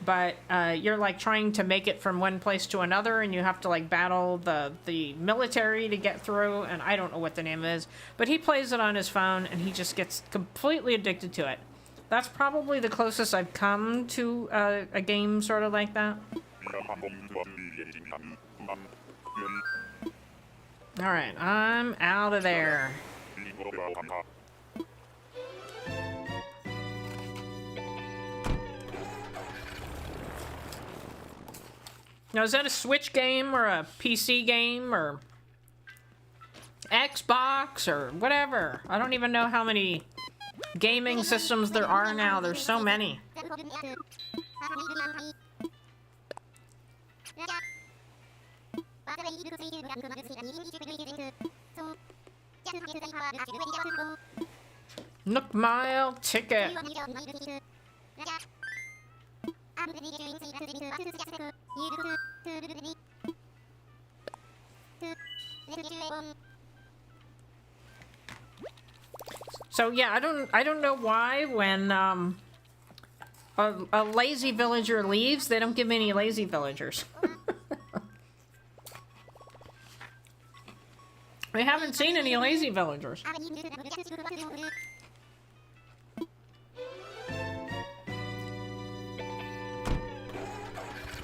But you're like trying to make it from one place to another, and you have to like battle the military to get through, and I don't know what the name is. But he plays it on his phone, and he just gets completely addicted to it. That's probably the closest I've come to a game sort of like that. Alright, I'm out of there. Now, is that a Switch game or a PC game or Xbox or whatever? I don't even know how many gaming systems there are now. There's so many. Nook Mile ticket. So yeah, I don't know why when a lazy villager leaves, they don't give me any lazy villagers. We haven't seen any lazy villagers.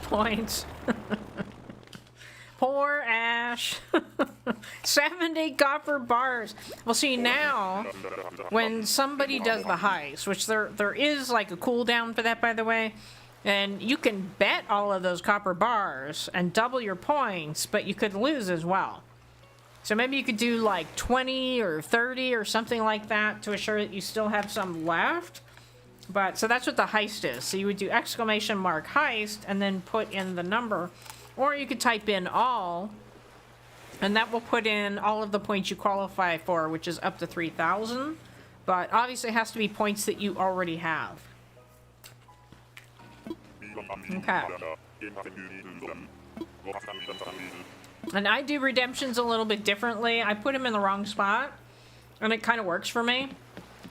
Points. Poor Ash. 70 copper bars. Well, see, now, when somebody does the heist, which there is like a cooldown for that, by the way, and you can bet all of those copper bars and double your points, but you could lose as well. So maybe you could do like 20 or 30 or something like that to assure that you still have some left. But, so that's what the heist is. So you would do exclamation mark heist and then put in the number. Or you could type in all, and that will put in all of the points you qualify for, which is up to 3,000. But obviously it has to be points that you already have. Okay. And I do redemptions a little bit differently. I put them in the wrong spot, and it kind of works for me.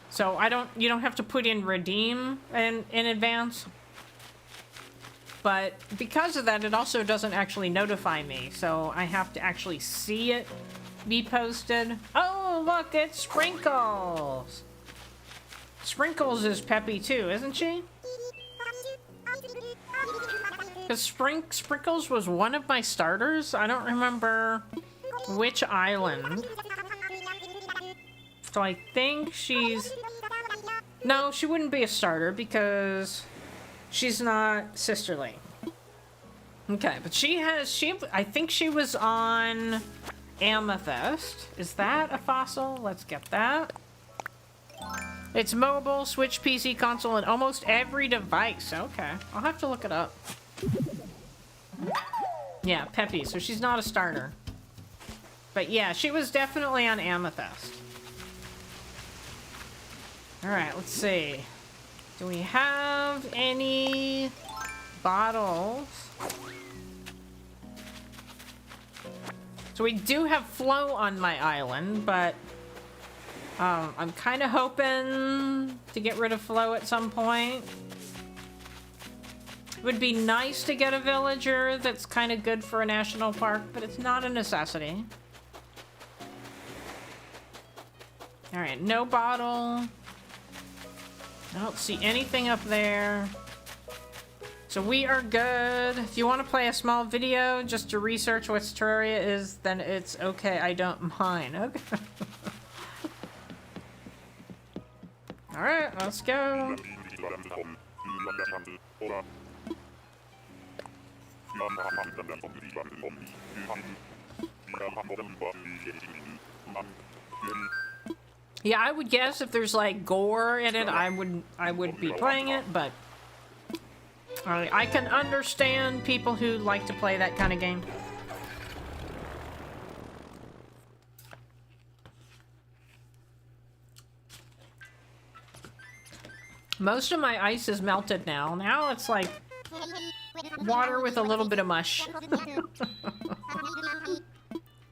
So you don't have to put in redeem in advance. But because of that, it also doesn't actually notify me. So I have to actually see it be posted. Oh, look, it's Sprinkles. Sprinkles is peppy too, isn't she? Because Sprinkles was one of my starters. I don't remember which island. So I think she's... No, she wouldn't be a starter because she's not sisterly. Okay, but I think she was on Amethyst. Is that a fossil? Let's get that. It's mobile, Switch, PC, console, and almost every device. Okay, I'll have to look it up. Yeah, Peppy, so she's not a starter. But yeah, she was definitely on Amethyst. Alright, let's see. Do we have any bottles? So we do have flow on my island, but I'm kind of hoping to get rid of flow at some point. It would be nice to get a villager that's kind of good for a national park, but it's not a necessity. Alright, no bottle. I don't see anything up there. So we are good. If you want to play a small video just to research what Terraria is, then it's okay. I don't mind. Okay. Alright, let's go. Yeah, I would guess if there's like gore in it, I would be playing it, but I can understand people who like to play that kind of game. Most of my ice is melted now. Now it's like water with a little bit of mush.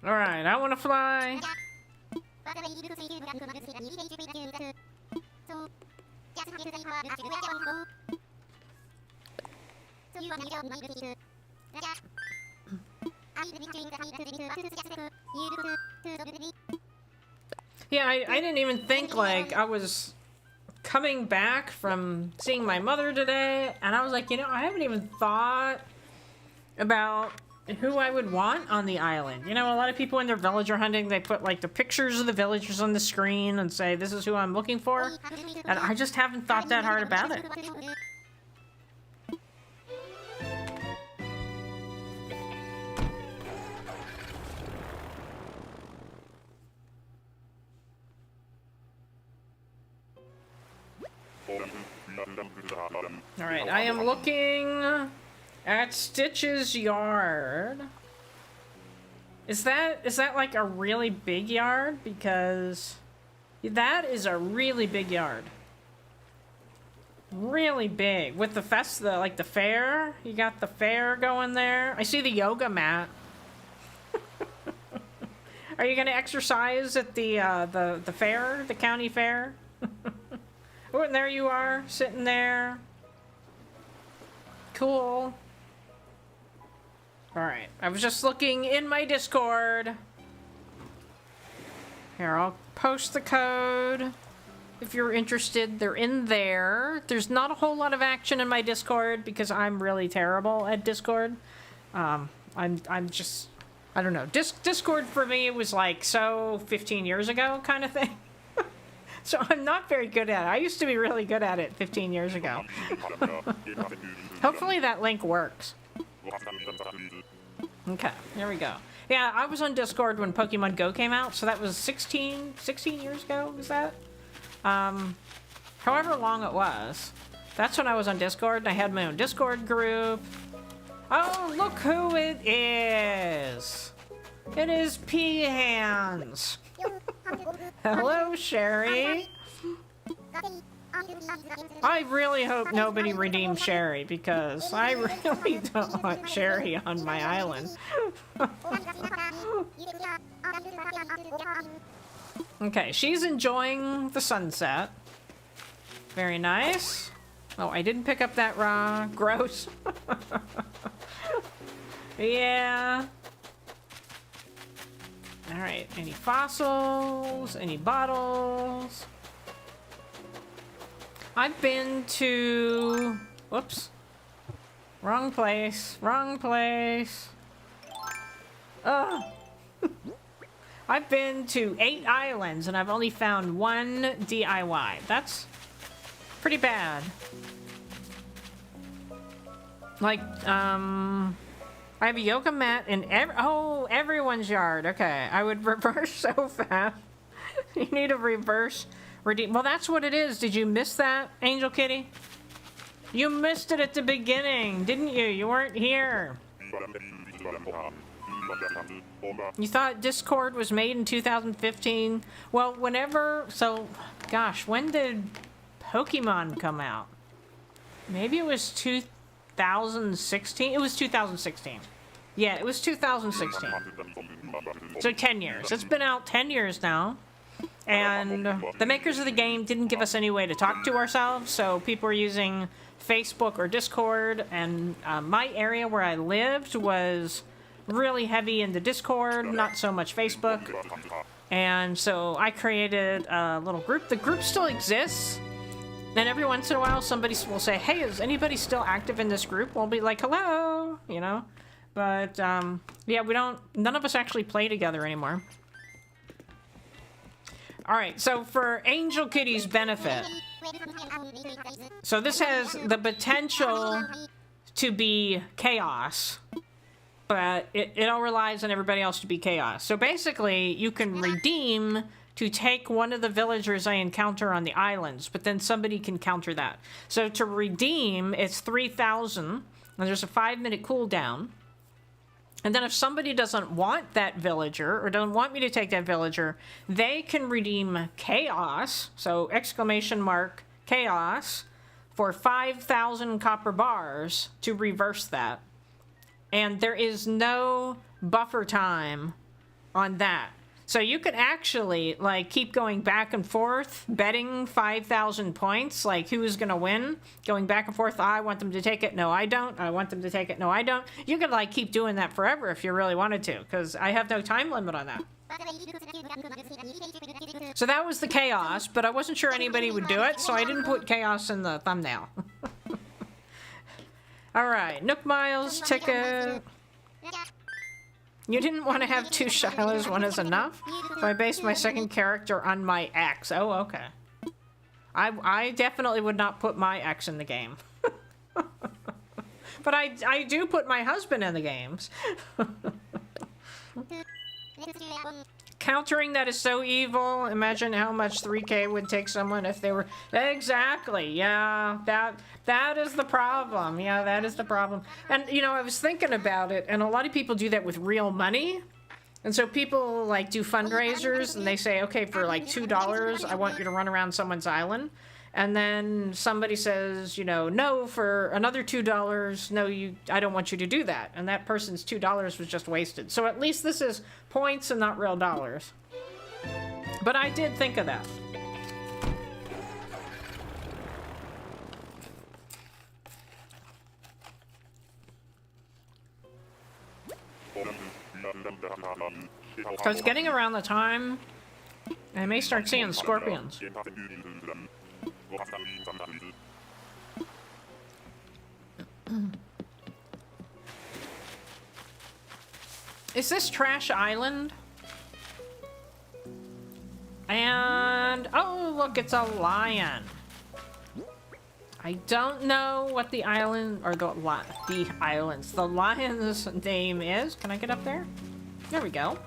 Alright, I want to fly. Yeah, I didn't even think, like, I was coming back from seeing my mother today, and I was like, you know, I haven't even thought about who I would want on the island. You know, a lot of people when they're villager hunting, they put like the pictures of the villagers on the screen and say, this is who I'm looking for. And I just haven't thought that hard about it. Alright, I am looking at Stitch's yard. Is that like a really big yard? Because that is a really big yard. Really big. With the like the fair. You got the fair going there. I see the yoga mat. Are you gonna exercise at the fair? The county fair? Oh, and there you are, sitting there. Cool. Alright, I was just looking in my Discord. Here, I'll post the code. If you're interested, they're in there. There's not a whole lot of action in my Discord because I'm really terrible at Discord. I'm just, I don't know. Discord for me was like so 15 years ago kind of thing. So I'm not very good at it. I used to be really good at it 15 years ago. Hopefully that link works. Okay, here we go. Yeah, I was on Discord when Pokemon Go came out, so that was 16 years ago, was that? However long it was. That's when I was on Discord, and I had my own Discord group. Oh, look who it is! It is P-Hands! Hello, Sherry. I really hope nobody redeems Sherry because I really don't want Sherry on my island. Okay, she's enjoying the sunset. Very nice. Oh, I didn't pick up that raw. Gross. Yeah. Alright, any fossils? Any bottles? I've been to... Whoops. Wrong place. Wrong place. Ugh. I've been to 8 islands and I've only found 1 DIY. That's pretty bad. Like, I have a yoga mat in everyone's yard. Okay, I would reverse so fast. You need a reverse redeem. Well, that's what it is. Did you miss that, Angel Kitty? You missed it at the beginning, didn't you? You weren't here. You thought Discord was made in 2015? Well, whenever... So, gosh, when did Pokemon come out? Maybe it was 2016? It was 2016. Yeah, it was 2016. So 10 years. It's been out 10 years now. And the makers of the game didn't give us any way to talk to ourselves, so people were using Facebook or Discord, and my area where I lived was really heavy into Discord, not so much Facebook. And so I created a little group. The group still exists. And every once in a while, somebody will say, hey, is anybody still active in this group? We'll be like, hello, you know? But, yeah, none of us actually play together anymore. Alright, so for Angel Kitty's benefit, so this has the potential to be chaos, but it all relies on everybody else to be chaos. So basically, you can redeem to take one of the villagers I encounter on the islands, but then somebody can counter that. So to redeem, it's 3,000, and there's a 5-minute cooldown. And then if somebody doesn't want that villager, or doesn't want me to take that villager, they can redeem chaos, so exclamation mark chaos, for 5,000 copper bars to reverse that. And there is no buffer time on that. So you could actually, like, keep going back and forth, betting 5,000 points, like, who's gonna win? Going back and forth, I want them to take it, no, I don't. I want them to take it, no, I don't. You could, like, keep doing that forever if you really wanted to, because I have no time limit on that. So that was the chaos, but I wasn't sure anybody would do it, so I didn't put chaos in the thumbnail. Alright, Nook Miles ticket. You didn't want to have two Shilohs, one is enough? So I based my second character on my ex. Oh, okay. I definitely would not put my ex in the game. But I do put my husband in the games. Countering that is so evil. Imagine how much 3K would take someone if they were... Exactly, yeah. That is the problem. Yeah, that is the problem. And, you know, I was thinking about it, and a lot of people do that with real money. And so people, like, do fundraisers, and they say, okay, for, like, $2, I want you to run around someone's island. And then somebody says, you know, no, for another $2, no, I don't want you to do that. And that person's $2 was just wasted. So at least this is points and not real dollars. But I did think of that. Because getting around the time, I may start seeing scorpions. Is this Trash Island? And oh, look, it's a lion. I don't know what the island or the lion's name is. Can I get up there? There we go.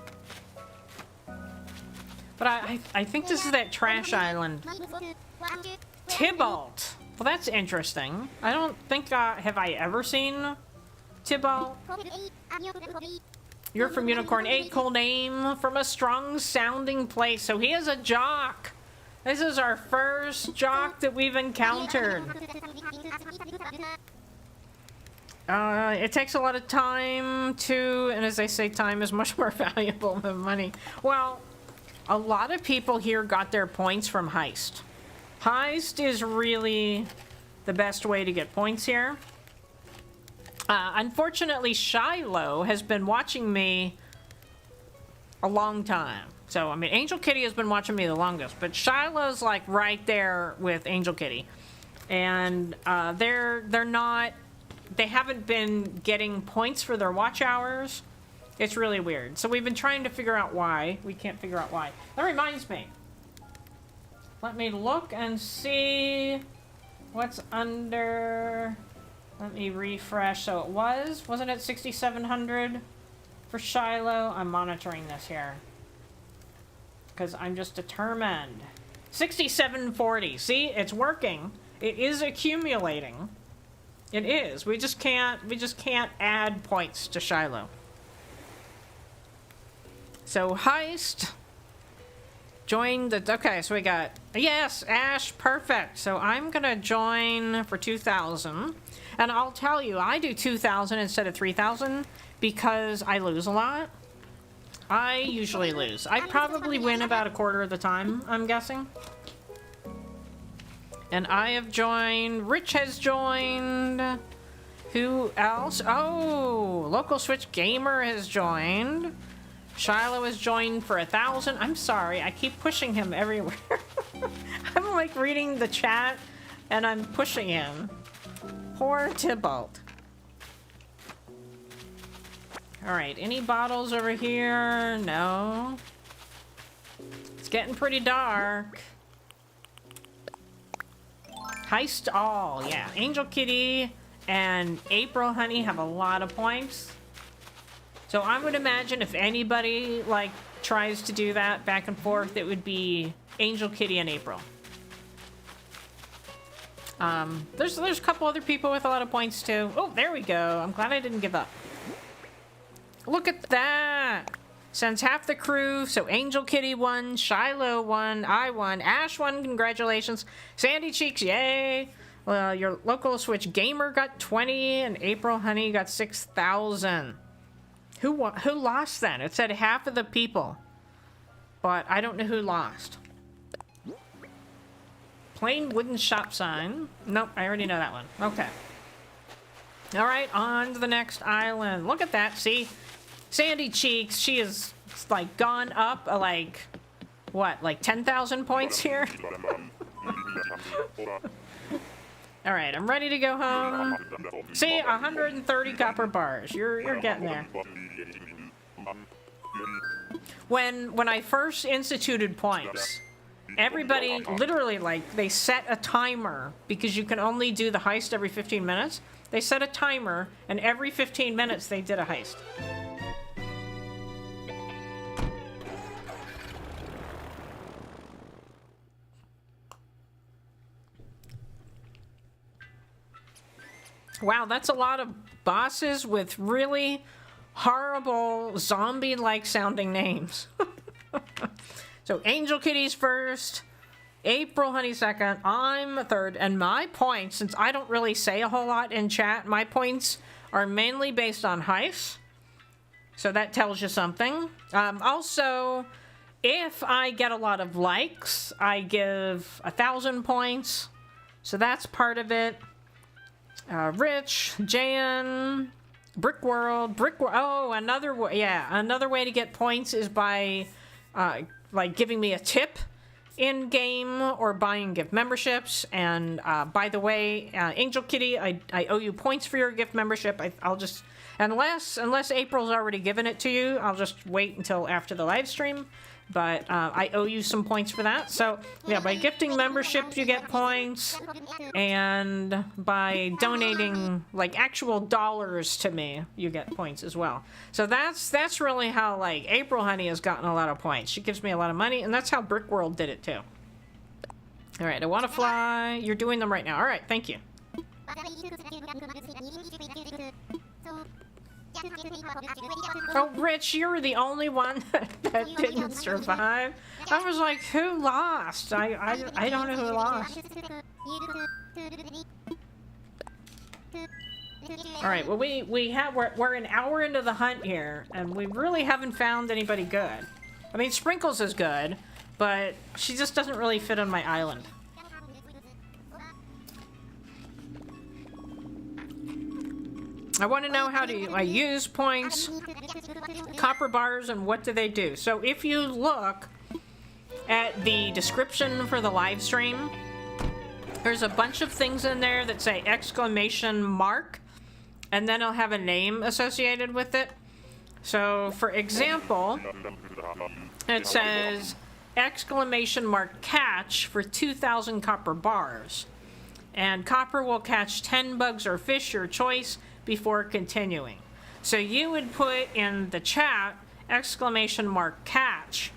But I think this is that Trash Island. Tybalt. Well, that's interesting. I don't think, have I ever seen Tybalt? You're from Unicorn 8, cool name, from a strong sounding place. So he is a jock. This is our first jock that we've encountered. It takes a lot of time to, and as I say, time is much more valuable than money. Well, a lot of people here got their points from Heist. Heist is really the best way to get points here. Unfortunately, Shiloh has been watching me a long time. So, I mean, Angel Kitty has been watching me the longest, but Shiloh's like right there with Angel Kitty. And they haven't been getting points for their watch hours. It's really weird. So we've been trying to figure out why. We can't figure out why. That reminds me. Let me look and see what's under... Let me refresh. So it wasn't it 6,700 for Shiloh? I'm monitoring this here. Because I'm just determined. 6,740. See, it's working. It is accumulating. It is. We just can't add points to Shiloh. So Heist. Join the... Okay, so we got... Yes, Ash, perfect. So I'm gonna join for 2,000. And I'll tell you, I do 2,000 instead of 3,000 because I lose a lot. I usually lose. I probably win about a quarter of the time, I'm guessing. And I have joined. Rich has joined. Who else? Oh, Local Switch Gamer has joined. Shiloh has joined for 1,000. I'm sorry, I keep pushing him everywhere. I'm like reading the chat and I'm pushing him. Poor Tybalt. Alright, any bottles over here? No. It's getting pretty dark. Heist all, yeah. Angel Kitty and April Honey have a lot of points. So I would imagine if anybody, like, tries to do that back and forth, it would be Angel Kitty and April. There's a couple other people with a lot of points too. Oh, there we go. I'm glad I didn't give up. Look at that. Sends half the crew. So Angel Kitty won, Shiloh won, I won, Ash won. Congratulations. Sandy Cheeks, yay. Well, your Local Switch Gamer got 20 and April Honey got 6,000. Who lost then? It said half of the people. But I don't know who lost. Plain wooden shop sign. Nope, I already know that one. Okay. Alright, on to the next island. Look at that, see? Sandy Cheeks, she is, like, gone up, like, what, like 10,000 points here? All right, I'm ready to go home. See, 130 copper bars. You're getting there. When I first instituted points, everybody literally, like, they set a timer because you can only do the heist every 15 minutes. They set a timer, and every 15 minutes they did a heist. Wow, that's a lot of bosses with really horrible zombie-like sounding names. So Angel Kitty's first, April Honey second, I'm third, and my points, since I don't really say a whole lot in chat, my points are mainly based on heists. So that tells you something. Also, if I get a lot of likes, I give 1,000 points. So that's part of it. Rich, Jan, Brickworld, oh, another way to get points is by, like, giving me a tip in-game or buying gift memberships. And, by the way, Angel Kitty, I owe you points for your gift membership. I'll just, unless April's already given it to you, I'll just wait until after the live stream. But I owe you some points for that. So, yeah, by gifting memberships, you get points. And by donating, like, actual dollars to me, you get points as well. So that's really how, like, April Honey has gotten a lot of points. She gives me a lot of money, and that's how Brickworld did it, too. All right, I want to fly. You're doing them right now. All right, thank you. Oh, Rich, you were the only one that didn't survive. I was like, who lost? I don't know who lost. All right, well, we're an hour into the hunt here, and we really haven't found anybody good. I mean, Sprinkles is good, but she just doesn't really fit on my island. I want to know how to use points, copper bars, and what do they do. So if you look at the description for the live stream, there's a bunch of things in there that say exclamation mark, and then it'll have a name associated with it. So for example, it says exclamation mark catch for 2,000 copper bars. And copper will catch 10 bugs or fish, your choice, before continuing. So you would put in the chat exclamation mark catch,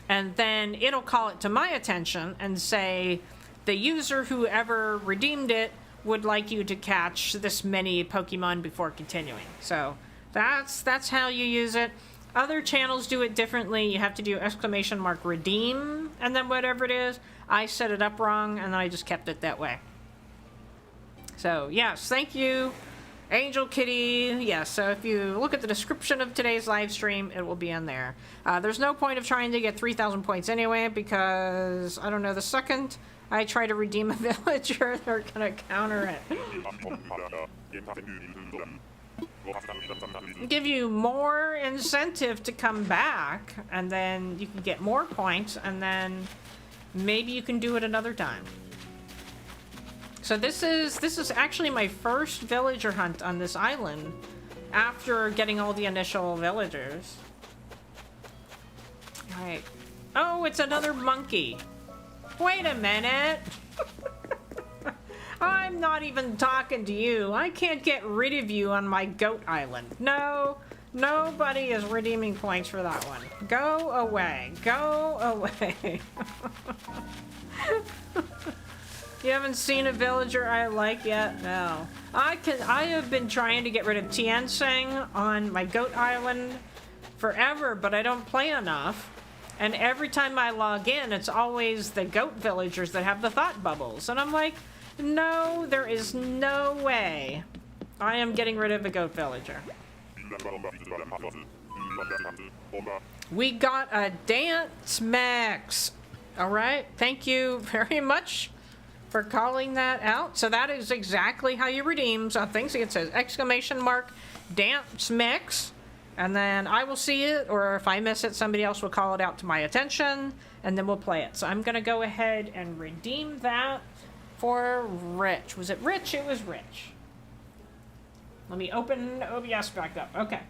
and then it'll call it to my attention and say the user whoever redeemed it would like you to catch this many Pokemon before continuing. So that's how you use it. Other channels do it differently. You have to do exclamation mark redeem and then whatever it is. I set it up wrong and then I just kept it that way. So yes, thank you, Angel Kitty. Yes, so if you look at the description of today's live stream, it will be in there. There's no point of trying to get 3,000 points anyway, because, I don't know, the second I try to redeem a villager, they're gonna counter it. Give you more incentive to come back, and then you can get more points, and then maybe you can do it another time. So this is actually my first villager hunt on this island after getting all the initial villagers. Alright. Oh, it's another monkey. Wait a minute. I'm not even talking to you. I can't get rid of you on my goat island. No, nobody is redeeming points for that one. Go away. Go away. You haven't seen a villager I like yet? No. I have been trying to get rid of Tianseng on my goat island forever, but I don't play enough. And every time I log in, it's always the goat villagers that have the thought bubbles. And I'm like, no, there is no way I am getting rid of a goat villager. We got a dance mix. All right, thank you very much for calling that out. So that is exactly how you redeem something. See, it says exclamation mark dance mix, and then I will see it, or if I miss it, somebody else will call it out to my attention, and then we'll play it. So I'm gonna go ahead and redeem that. For Rich. Was it Rich? It was Rich. Let me open OBS back up. Okay.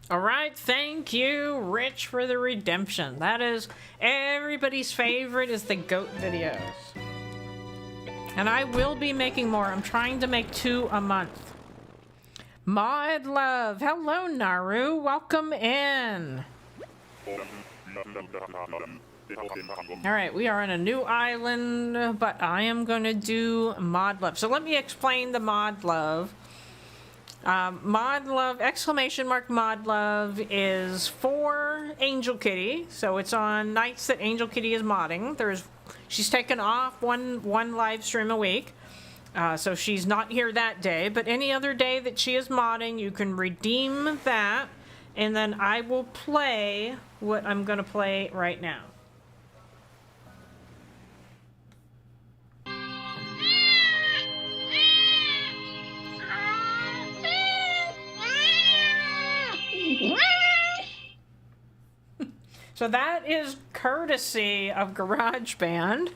All right, thank you, Rich, for the redemption. That is everybody's favorite is the goat videos. And I will be making more. I'm trying to make 2 a month. Modlove, hello, Naru. Welcome in. All right, we are on a new island, but I am going to do modlove. So let me explain the modlove. Modlove, exclamation mark modlove is for Angel Kitty. So it's on nights that Angel Kitty is modding. She's taken off one live stream a week. So she's not here that day, but any other day that she is modding, you can redeem that. And then I will play what I'm going to play right now. So that is courtesy of GarageBand.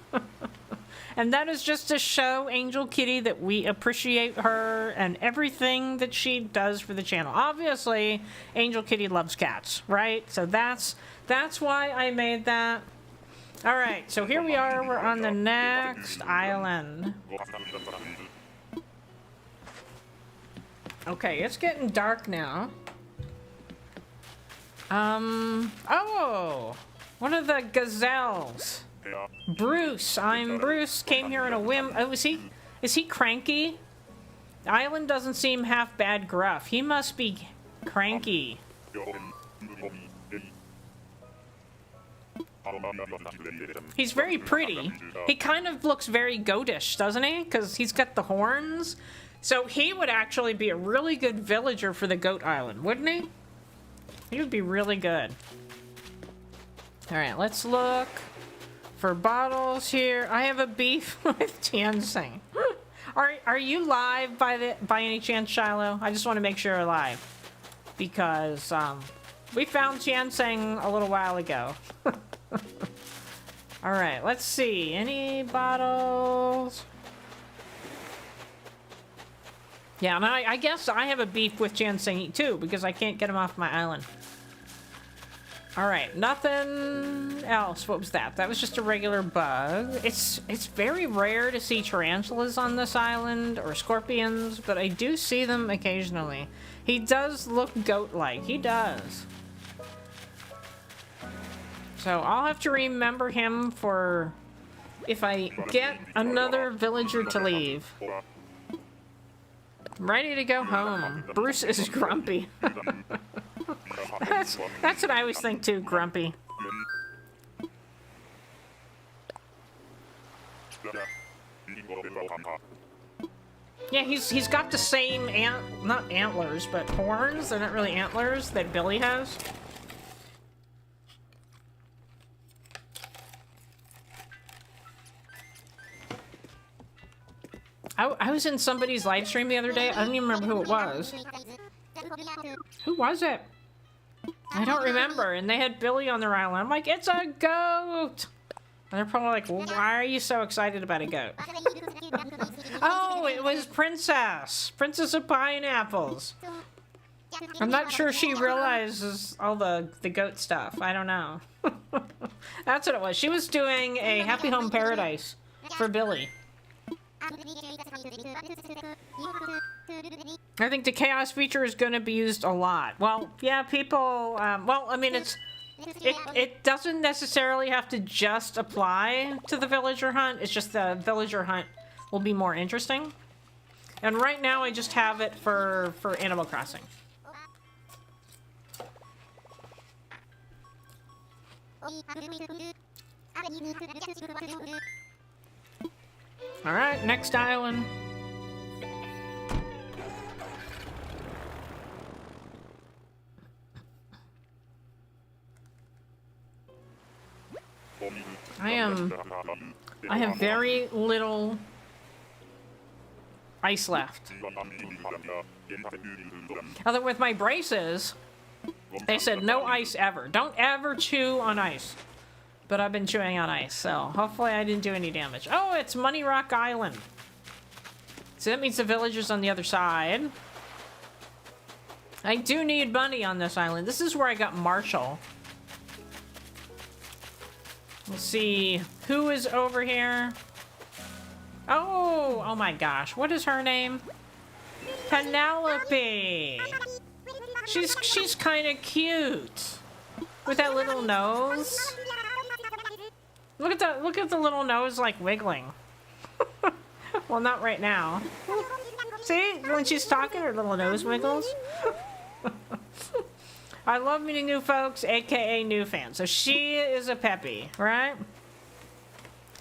And that is just to show Angel Kitty that we appreciate her and everything that she does for the channel. Obviously, Angel Kitty loves cats, right? So that's why I made that. All right, so here we are. We're on the next island. Okay, it's getting dark now. Oh, one of the gazelles. Bruce, I'm Bruce, came here on a whim. Oh, is he cranky? The island doesn't seem half bad gruff. He must be cranky. He's very pretty. He kind of looks very goatish, doesn't he? Because he's got the horns. So he would actually be a really good villager for the goat island, wouldn't he? He would be really good. All right, let's look for bottles here. I have a beef with Tianxing. Are you live by any chance, Shiloh? I just want to make sure you're live because we found Tianxing a little while ago. All right, let's see. Any bottles? Yeah, and I guess I have a beef with Tianxing too because I can't get him off my island. All right, nothing else. What was that? That was just a regular bug. It's very rare to see tarantulas on this island or scorpions, but I do see them occasionally. He does look goat-like. He does. So I'll have to remember him for if I get another villager to leave. I'm ready to go home. Bruce is grumpy. That's what I always think too, grumpy. Yeah, he's got the same not antlers, but horns. They're not really antlers that Billy has. I was in somebody's live stream the other day. I don't even remember who it was. Who was it? I don't remember. And they had Billy on their island. I'm like, it's a goat! And they're probably like, well, why are you so excited about a goat? Oh, it was Princess! Princess of Pineapples! I'm not sure she realizes all the goat stuff. I don't know. That's what it was. She was doing a Happy Home Paradise for Billy. I think the chaos feature is going to be used a lot. Well, yeah, people, well, I mean, it doesn't necessarily have to just apply to the villager hunt. It's just the villager hunt will be more interesting. And right now I just have it for Animal Crossing. Alright, next island. I have very little ice left. Although with my braces, they said no ice ever. Don't ever chew on ice. But I've been chewing on ice, so hopefully I didn't do any damage. Oh, it's Money Rock Island. So that means the villagers on the other side. I do need money on this island. This is where I got Marshall. Let's see who is over here. Oh my gosh. What is her name? Penelope. She's kind of cute. With that little nose. Look at the little nose like wiggling. Well, not right now. See, when she's talking, her little nose wiggles. I love meeting new folks, aka new fans. So she is a Peppy, right?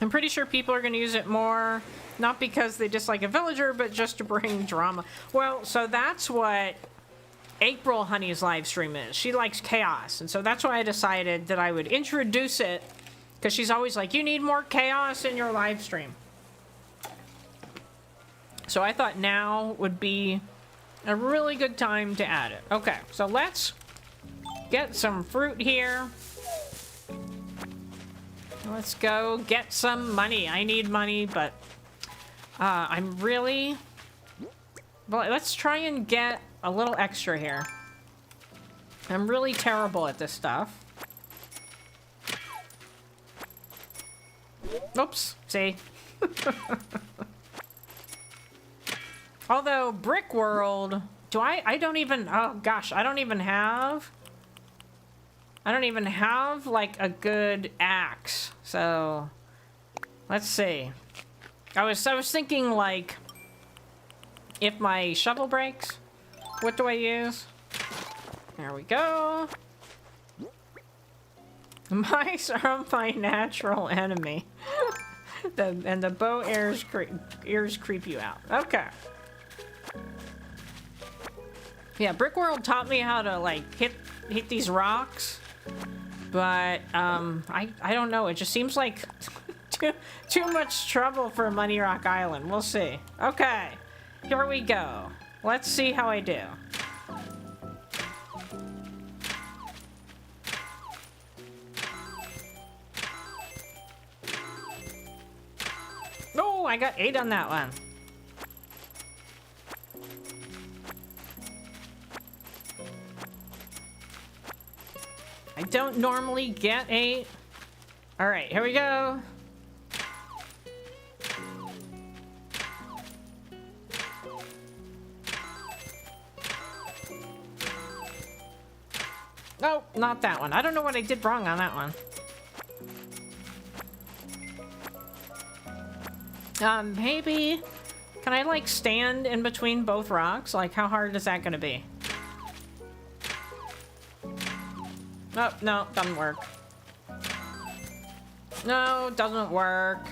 I'm pretty sure people are going to use it more, not because they dislike a villager, but just to bring drama. Well, so that's what April Honey's live stream is. She likes chaos, and so that's why I decided that I would introduce it. Because she's always like, you need more chaos in your live stream. So I thought now would be a really good time to add it. Okay, so let's get some fruit here. Let's go get some money. I need money, but I'm really... Well, let's try and get a little extra here. I'm really terrible at this stuff. Oops, see? Although, Brick World, I don't even, oh gosh, I don't even have, like, a good axe. So, let's see. I was thinking, like, if my shovel breaks, what do I use? There we go. Mice are my natural enemy. And the bow ears creep you out. Okay. Yeah, Brick World taught me how to, like, hit these rocks. But, I don't know. It just seems like too much trouble for Money Rock Island. We'll see. Okay. Here we go. Let's see how I do. Oh, I got 8 on that one. I don't normally get 8. All right, here we go. Nope, not that one. I don't know what I did wrong on that one. Maybe... Can I, like, stand in between both rocks? Like, how hard is that gonna be? Oh, no, doesn't work. No, doesn't work.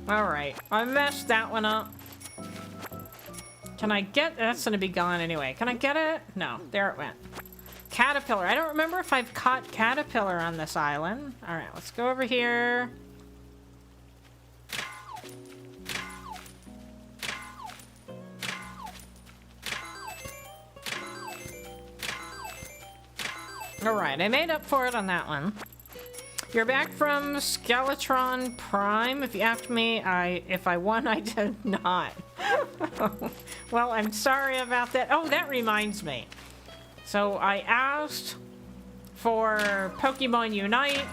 Alright, I messed that one up. Can I get... That's gonna be gone anyway. Can I get it? No, there it went. Caterpillar. I don't remember if I've caught caterpillar on this island. Alright, let's go over here. Alright, I made up for it on that one. You're back from Skeletron Prime. If you asked me, if I won, I did not. Well, I'm sorry about that. Oh, that reminds me. So I asked for Pokemon Unite.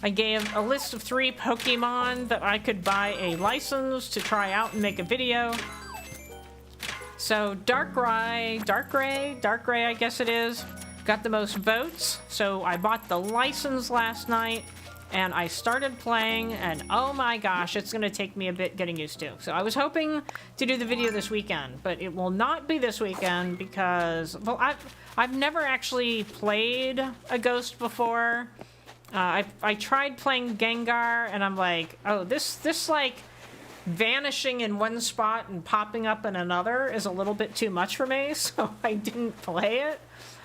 I gave a list of 3 Pokemon that I could buy a license to try out and make a video. So Darkrai, I guess it is, got the most votes. So I bought the license last night and I started playing, and oh my gosh, it's gonna take me a bit getting used to. So I was hoping to do the video this weekend, but it will not be this weekend because, well, I've never actually played a ghost before. I tried playing Gengar and I'm like, oh, this like vanishing in one spot and popping up in another is a little bit too much for me, so I didn't play it.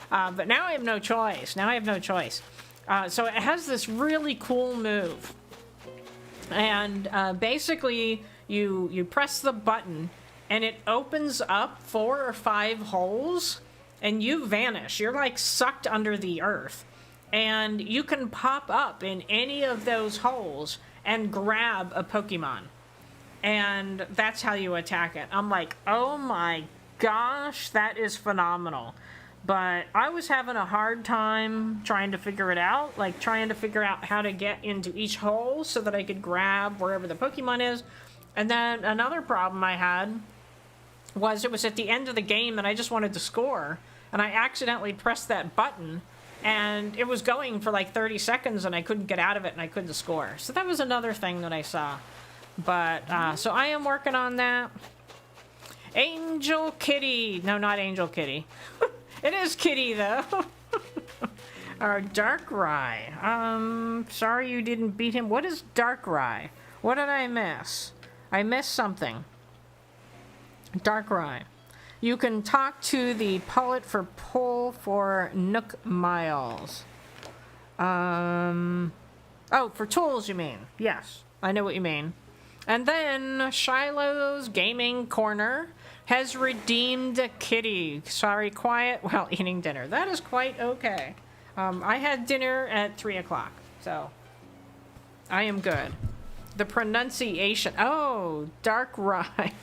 But now I have no choice. So it has this really cool move. And basically, you press the button and it opens up 4 or 5 holes and you vanish. You're like sucked under the earth. And you can pop up in any of those holes and grab a Pokemon. And that's how you attack it. I'm like, oh my gosh, that is phenomenal. But I was having a hard time trying to figure it out, like trying to figure out how to get into each hole so that I could grab wherever the Pokemon is. And then another problem I had was it was at the end of the game and I just wanted to score. And I accidentally pressed that button and it was going for like 30 seconds and I couldn't get out of it and I couldn't score. So that was another thing that I saw. But, so I am working on that. Angel Kitty. No, not Angel Kitty. It is Kitty, though. Our Darkrai. Sorry you didn't beat him. What is Darkrai? What did I miss? I missed something. Darkrai. You can talk to the poet for pull for Nook Miles. Oh, for tools, you mean? Yes, I know what you mean. And then Shiloh's Gaming Corner has redeemed a kitty. Sorry, quiet while eating dinner. That is quite okay. I had dinner at 3 o'clock, so I am good. The pronunciation. Oh, Darkrai.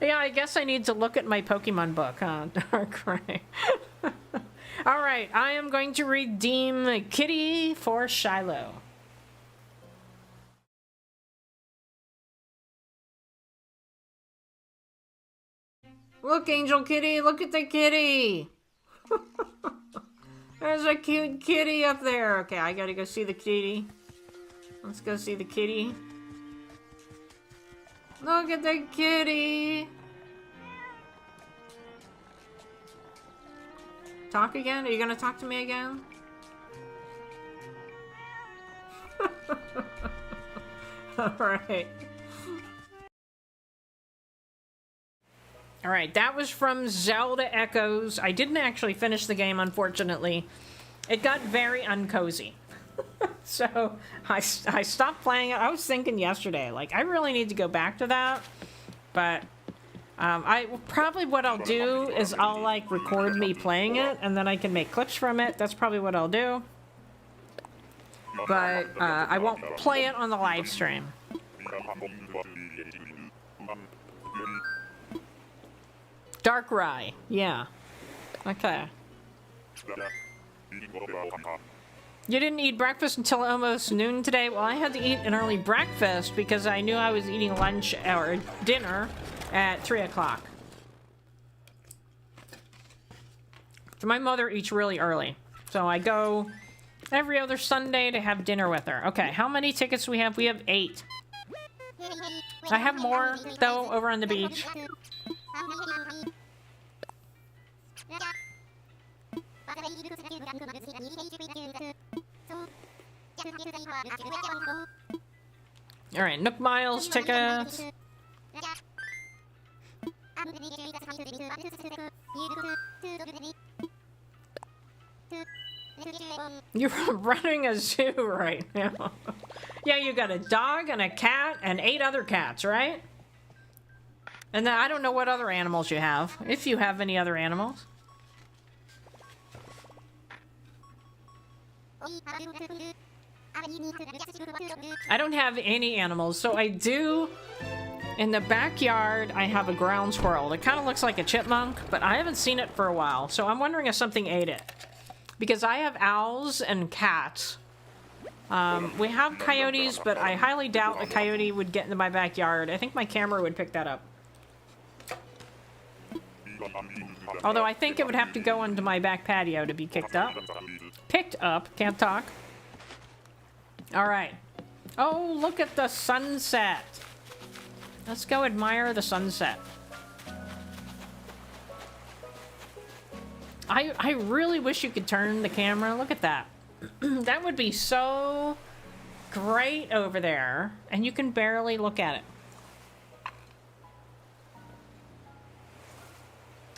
Yeah, I guess I need to look at my Pokemon book, huh? Darkrai. All right, I am going to redeem a kitty for Shiloh. Look, Angel Kitty, look at the kitty. There's a cute kitty up there. Okay, I gotta go see the kitty. Let's go see the kitty. Look at the kitty. Talk again? Are you gonna talk to me again? Alright. Alright, that was from Zelda Echoes. I didn't actually finish the game, unfortunately. It got very uncozy. So, I stopped playing it. I was thinking yesterday, like, I really need to go back to that. But, probably what I'll do is I'll, like, record me playing it, and then I can make clips from it. That's probably what I'll do. But, I won't play it on the live stream. Darkrai, yeah. Okay. You didn't eat breakfast until almost noon today? Well, I had to eat an early breakfast because I knew I was eating lunch or dinner at 3 o'clock. So my mother eats really early. So I go Every other Sunday to have dinner with her. Okay, how many tickets do we have? We have 8. I have more, though, over on the beach. Alright, Nook Miles tickets. You're running a zoo right now. Yeah, you got a dog and a cat and 8 other cats, right? And then I don't know what other animals you have, if you have any other animals. I don't have any animals, so I do... In the backyard, I have a ground squirrel. It kind of looks like a chipmunk, but I haven't seen it for a while, so I'm wondering if something ate it. Because I have owls and cats. We have coyotes, but I highly doubt a coyote would get into my backyard. I think my camera would pick that up. Although I think it would have to go into my back patio to be kicked up. Picked up, can't talk. Alright. Oh, look at the sunset. Let's go admire the sunset. I really wish you could turn the camera. Look at that. That would be so great over there. And you can barely look at it.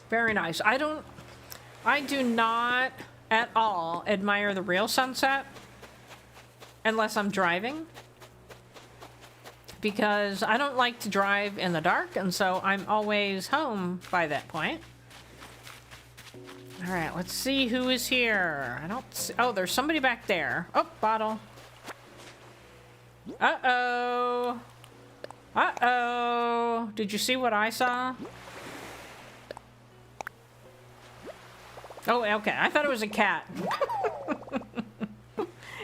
Very nice. I do not at all admire the real sunset. Unless I'm driving. Because I don't like to drive in the dark, and so I'm always home by that point. Alright, let's see who is here. I don't see... Oh, there's somebody back there. Oh, bottle. Uh-oh. Uh-oh. Did you see what I saw? Oh, okay. I thought it was a cat.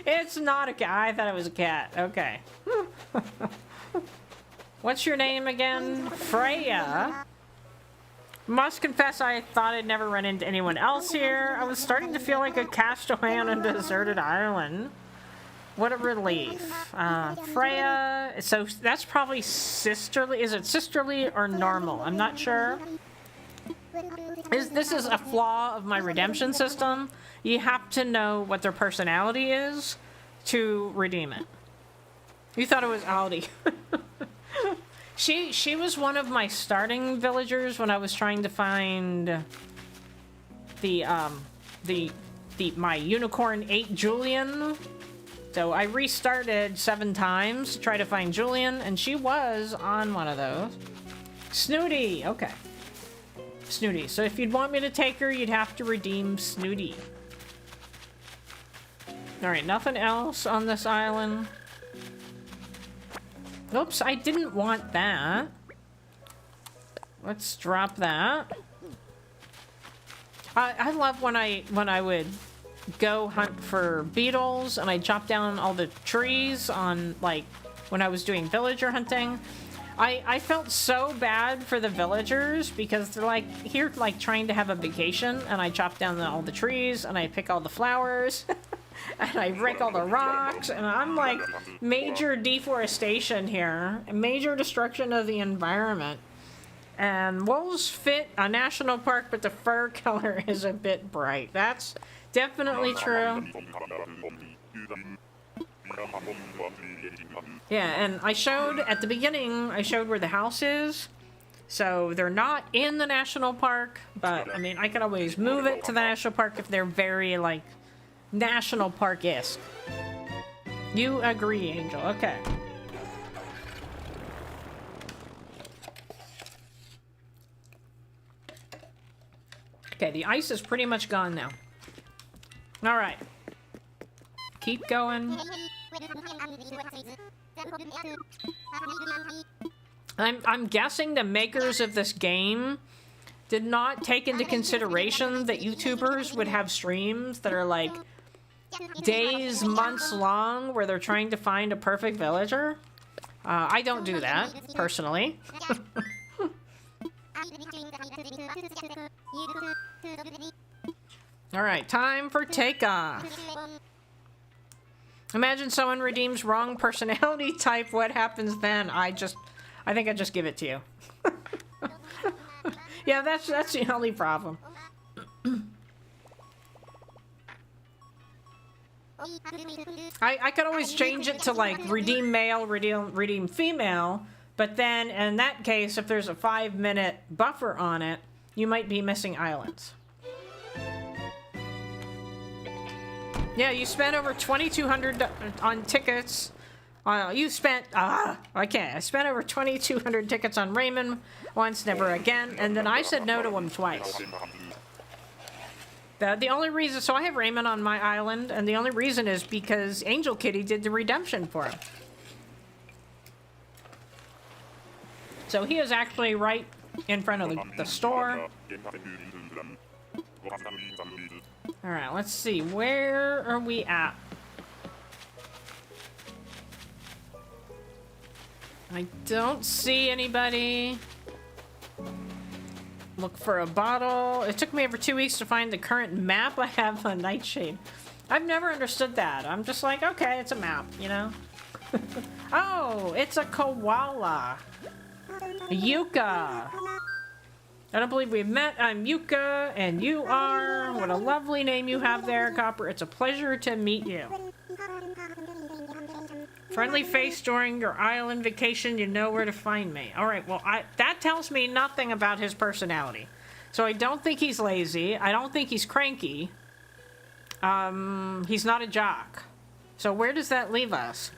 It's not a cat. I thought it was a cat. Okay. What's your name again? Freya. Must confess, I thought I'd never run into anyone else here. I was starting to feel like a castaway on a deserted island. What a relief. Freya. So that's probably sisterly. Is it sisterly or normal? I'm not sure. This is a flaw of my redemption system. You have to know what their personality is to redeem it. You thought it was Aldi. She was one of my starting villagers when I was trying to find my unicorn 8 Julian. So I restarted 7 times to try to find Julian, and she was on one of those. Snooty, okay. Snooty. So if you'd want me to take her, you'd have to redeem Snooty. Alright, nothing else on this island. Oops, I didn't want that. Let's drop that. I love when I would go hunt for beetles and I chop down all the trees on, like, when I was doing villager hunting. I felt so bad for the villagers because they're like here like trying to have a vacation, and I chop down all the trees and I pick all the flowers. And I break all the rocks, and I'm like, major deforestation here, major destruction of the environment. And wolves fit a national park, but the fur color is a bit bright. That's definitely true. Yeah, and I showed, at the beginning, I showed where the house is. So they're not in the national park, but, I mean, I could always move it to the national park if they're very, like, national park-esque. You agree, Angel. Okay. Okay, the ice is pretty much gone now. Alright. Keep going. I'm guessing the makers of this game did not take into consideration that YouTubers would have streams that are like days, months long where they're trying to find a perfect villager. I don't do that, personally. Alright, time for takeoff. Imagine someone redeems wrong personality type. What happens then? I think I just give it to you. Yeah, that's the only problem. I could always change it to like redeem male, redeem female, but then in that case, if there's a 5-minute buffer on it, you might be missing islands. Yeah, you spent over 2,200 on tickets. You spent, okay, I spent over 2,200 tickets on Raymond once, never again, and then I said no to him twice. The only reason, so I have Raymond on my island, and the only reason is because Angel Kitty did the redemption for him. So he is actually right in front of the store. Alright, let's see, where are we at? I don't see anybody. Look for a bottle. It took me over 2 weeks to find the current map I have on Nightshade. I've never understood that. I'm just like, okay, it's a map, you know? Oh, it's a koala. Yuka. I don't believe we've met. I'm Yuka, and you are. What a lovely name you have there, Copper. It's a pleasure to meet you. Friendly face during your island vacation, you know where to find me. Alright, well, that tells me nothing about his personality. So I don't think he's lazy. I don't think he's cranky. He's not a jock. So where does that leave us?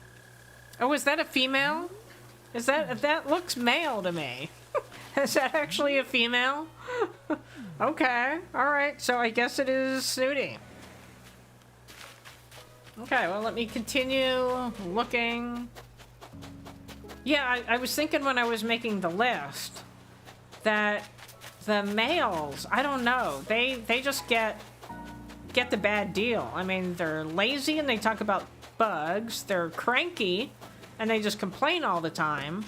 Oh, is that a female? That looks male to me. Is that actually a female? Okay, alright, so I guess it is Snooty. Okay, well, let me continue looking. Yeah, I was thinking when I was making the list that the males, I don't know, they just get the bad deal. I mean, they're lazy and they talk about bugs. They're cranky and they just complain all the time.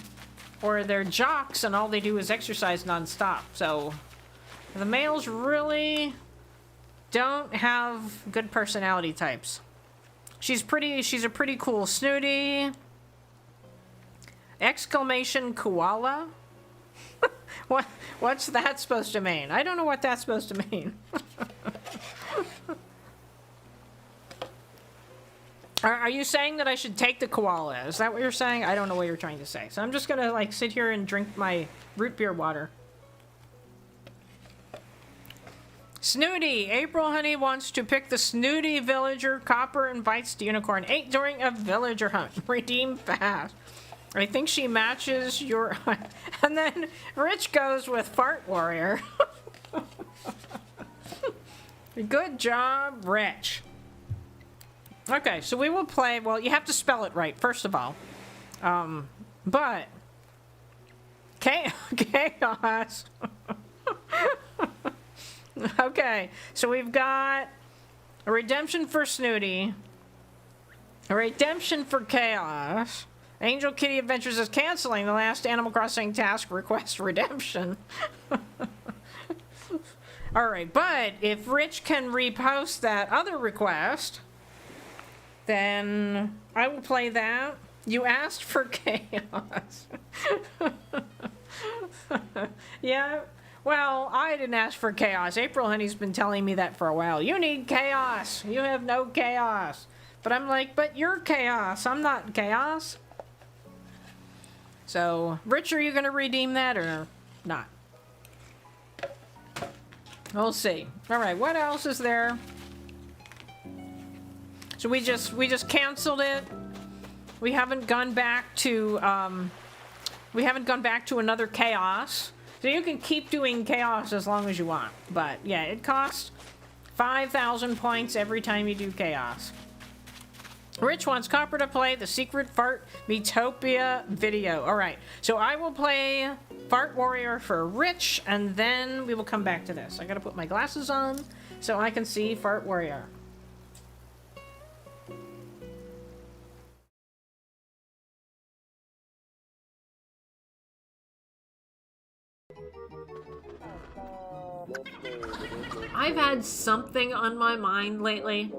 Or they're jocks and all they do is exercise nonstop. So the males really don't have good personality types. She's a pretty cool Snooty. Exclamation koala? What's that supposed to mean? I don't know what that's supposed to mean. Are you saying that I should take the koala? Is that what you're saying? I don't know what you're trying to say. So I'm just gonna like sit here and drink my root beer water. Snooty! April Honey wants to pick the Snooty villager. Copper invites the unicorn 8 during a villager hunt. Redeem fast. I think she matches your... And then Rich goes with Fart Warrior. Good job, Rich. Okay, so we will play... Well, you have to spell it right, first of all. But... Chaos. Okay, so we've got a redemption for Snooty, a redemption for Chaos. Angel Kitty Adventures is canceling the last Animal Crossing task request redemption. Alright, but if Rich can repost that other request, then I will play that. You asked for Chaos. Yeah. Well, I didn't ask for chaos. April Honey's been telling me that for a while. You need chaos. You have no chaos. But I'm like, but you're chaos. I'm not chaos. So, Rich, are you going to redeem that or not? We'll see. All right, what else is there? So we just canceled it. We haven't gone back to another chaos. So you can keep doing chaos as long as you want. But yeah, it costs 5,000 points every time you do chaos. Rich wants Copper to play the Secret Fart Metopia video. Alright, so I will play Fart Warrior for Rich, and then we will come back to this. I gotta put my glasses on so I can see Fart Warrior. I've had something on my mind lately.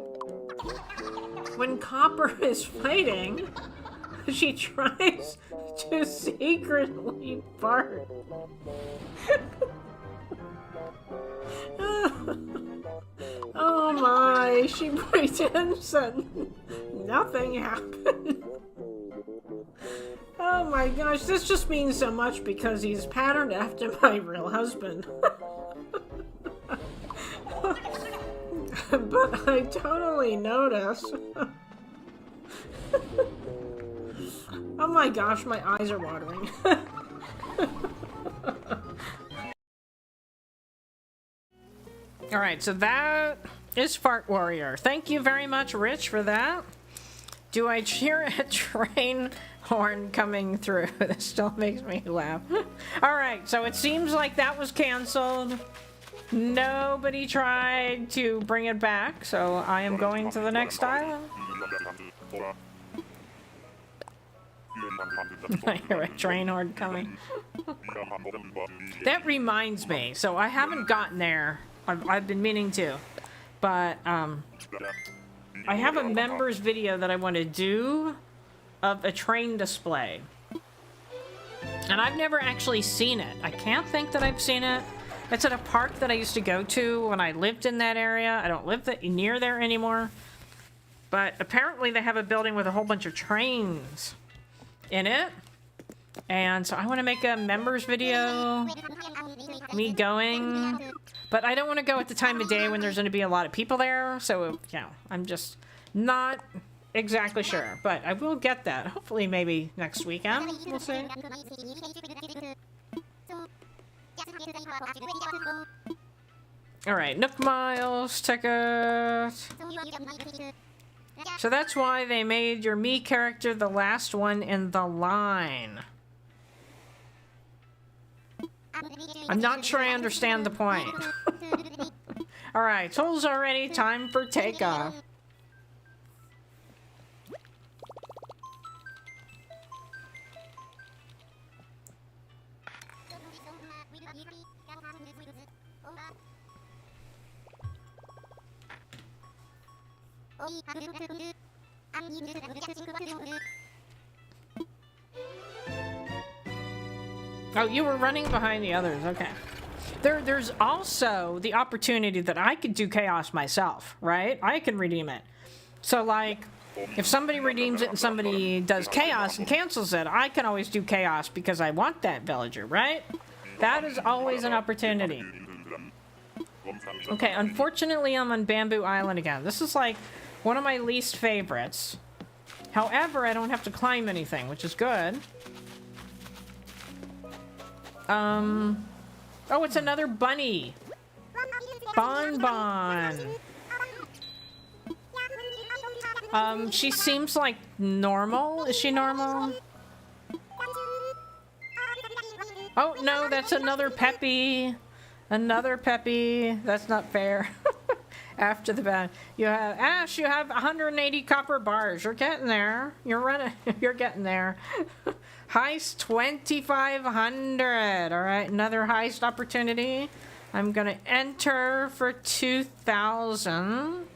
when Copper is fighting, she tries to secretly fart. Oh my, she pretends that nothing happened. Oh my gosh, this just means so much because he's patterned after my real husband. But I totally noticed. Oh my gosh, my eyes are watering. Alright, so that is Fart Warrior. Thank you very much, Rich, for that. Do I hear a train horn coming through? That still makes me laugh. Alright, so it seems like that was canceled. Nobody tried to bring it back, so I am going to the next island. I hear a train horn coming. That reminds me, so I haven't gotten there. I've been meaning to, but I have a members video that I want to do of a train display, and I've never actually seen it. I can't think that I've seen it. It's at a park that I used to go to when I lived in that area. I don't live near there anymore, but apparently they have a building with a whole bunch of trains in it, and so I want to make a members video, me going. But I don't want to go at the time of day when there's going to be a lot of people there, so, you know, I'm just not exactly sure. But I will get that. Hopefully maybe next weekend. We'll see. Alright, Nook Miles, ticket. So that's why they made your me character the last one in the line. I'm not sure I understand the point. Alright, tools are ready. Time for takeoff. Oh, you were running behind the others. Okay. There's also the opportunity that I could do chaos myself, right? I can redeem it. So, like, if somebody redeems it and somebody does chaos and cancels it, I can always do chaos because I want that villager, right? That is always an opportunity. Okay, unfortunately, I'm on Bamboo Island again. This is, like, one of my least favorites. However, I don't have to climb anything, which is good. Oh, it's another bunny. Bon Bon. She seems like normal. Is she normal? Oh, no, that's another Peppy. Another Peppy. That's not fair. After the ban. You have, Ash, you have 180 copper bars. You're getting there. You're running. You're getting there. Heist 2,500. All right, another heist opportunity. I'm gonna enter for 2,000.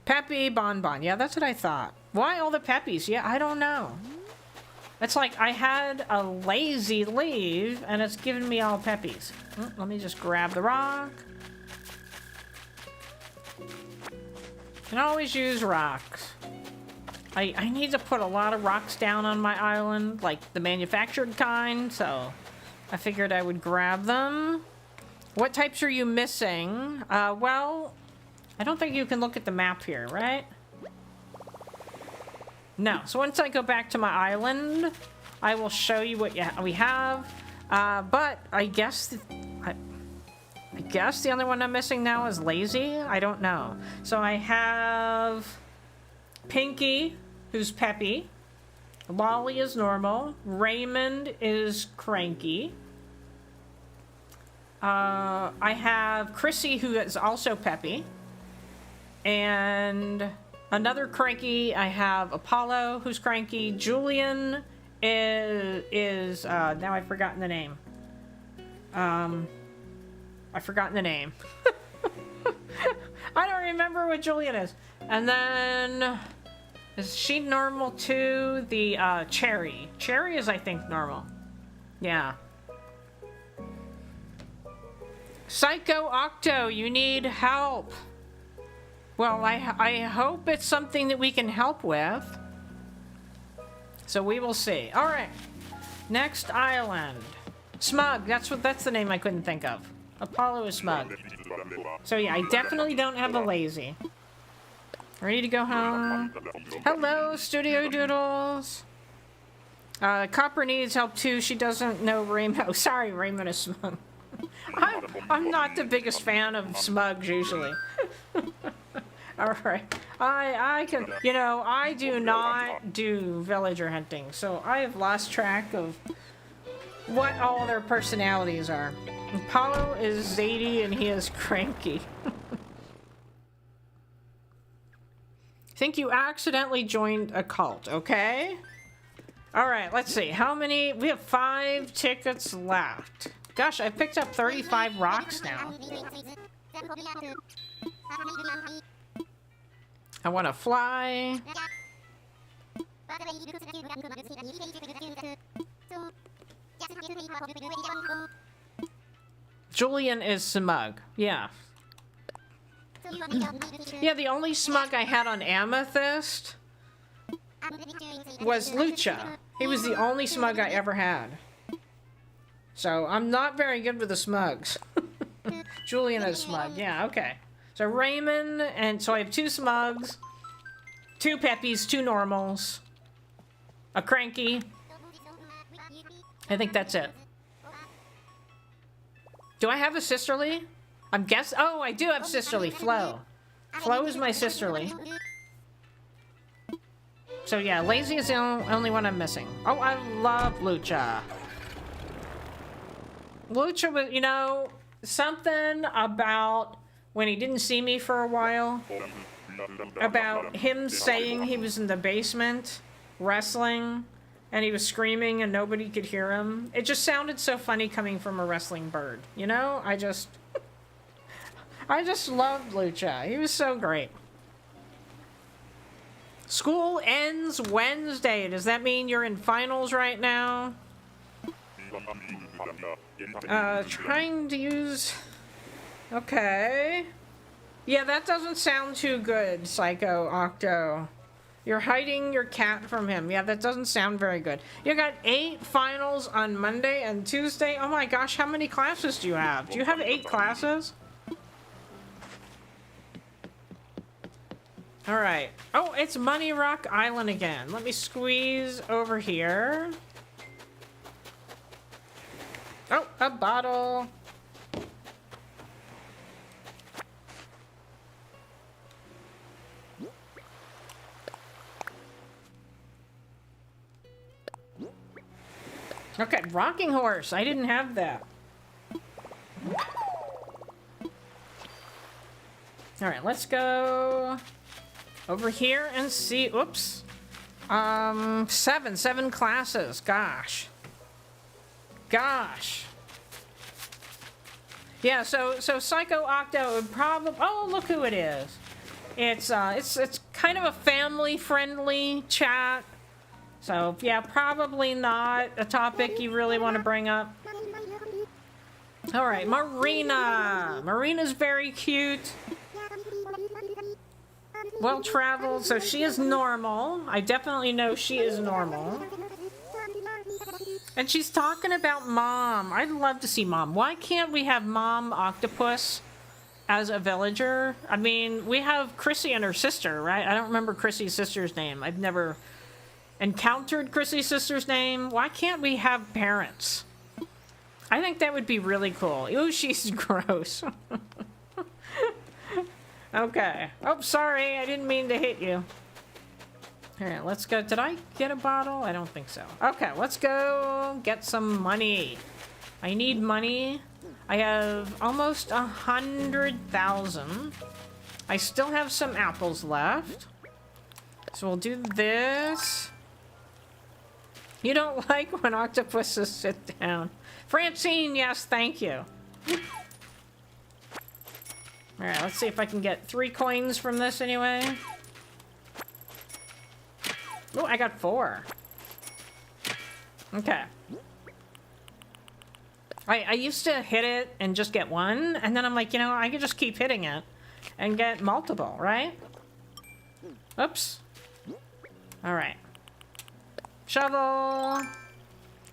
Peppy Bon Bon. Yeah, that's what I thought. Why all the Peppies? Yeah, I don't know. It's like I had a lazy leave and it's giving me all Peppies. Let me just grab the rock. Can always use rocks. I need to put a lot of rocks down on my island, like the manufactured kind, so I figured I would grab them. What types are you missing? Well, I don't think you can look at the map here, right? No. So once I go back to my island, I will show you what we have. But I guess the only one I'm missing now is Lazy. I don't know. So I have Pinky, who's Peppy. Lolly is normal. Raymond is cranky. I have Chrissy, who is also Peppy. And another cranky, I have Apollo, who's cranky. Julian is now I've forgotten the name. I've forgotten the name. I don't remember what Julian is. And then Is she normal too? The Cherry. Cherry is, I think, normal. Yeah. Psycho Octo, you need help. Well, I hope it's something that we can help with. So we will see. All right. Next island. Smug. That's the name I couldn't think of. Apollo is Smug. So yeah, I definitely don't have a lazy. Ready to go home? Hello, Studio Doodles. Copper needs help too. She doesn't know Rainbow. Sorry, Raymond is Smug. I'm not the biggest fan of Smugs usually. Alright. I can, you know, I do not do villager hunting, so I have lost track of what all their personalities are. Apollo is Zadie and he is cranky. Think you accidentally joined a cult, okay? Alright, let's see. How many? We have 5 tickets left. Gosh, I picked up 35 rocks now. I want to fly. Julian is Smug. Yeah. Yeah, the only Smug I had on Amethyst was Lucha. He was the only Smug I ever had. So, I'm not very good with the Smugs. Julian is Smug. Yeah, okay. So Raymond, and so I have 2 Smugs, 2 Peppies, 2 Normals, a Cranky. I think that's it. Do I have a Sisterly? Oh, I do have Sisterly. Flo. Flo is my Sisterly. So yeah, Lazy is the only one I'm missing. Oh, I love Lucha. Lucha was, you know, something about when he didn't see me for a while, about him saying he was in the basement wrestling and he was screaming and nobody could hear him. It just sounded so funny coming from a wrestling bird, you know? I just loved Lucha. He was so great. School ends Wednesday. Does that mean you're in finals right now? Trying to use... Okay. Yeah, that doesn't sound too good, Psycho Octo. You're hiding your cat from him. Yeah, that doesn't sound very good. You got 8 finals on Monday and Tuesday. Oh my gosh, how many classes do you have? Do you have 8 classes? Alright. Oh, it's Money Rock Island again. Let me squeeze over here. Oh, a bottle. Okay, rocking horse. I didn't have that. Alright, let's go over here and see. Oops. 7 classes. Gosh. Yeah, so Psycho Octo would probably... Oh, look who it is. It's kind of a family-friendly chat. So, yeah, probably not a topic you really want to bring up. Alright, Marina. Marina's very cute. Well-traveled, so she is normal. I definitely know she is normal. And she's talking about Mom. I'd love to see Mom. Why can't we have Mom Octopus as a villager? I mean, we have Chrissy and her sister, right? I don't remember Chrissy's sister's name. I've never encountered Chrissy's sister's name. Why can't we have parents? I think that would be really cool. Ooh, she's gross. Okay. Oh, sorry. I didn't mean to hit you. Alright, let's go. Did I get a bottle? I don't think so. Okay, let's go get some money. I need money. I have almost 100,000. I still have some apples left. So we'll do this. You don't like when octopuses sit down. Francine, yes, thank you. Alright, let's see if I can get 3 coins from this anyway. Oh, I got 4. Okay. I used to hit it and just get 1, and then I'm like, you know, I could just keep hitting it and get multiple, right? Oops. Alright. Shovel.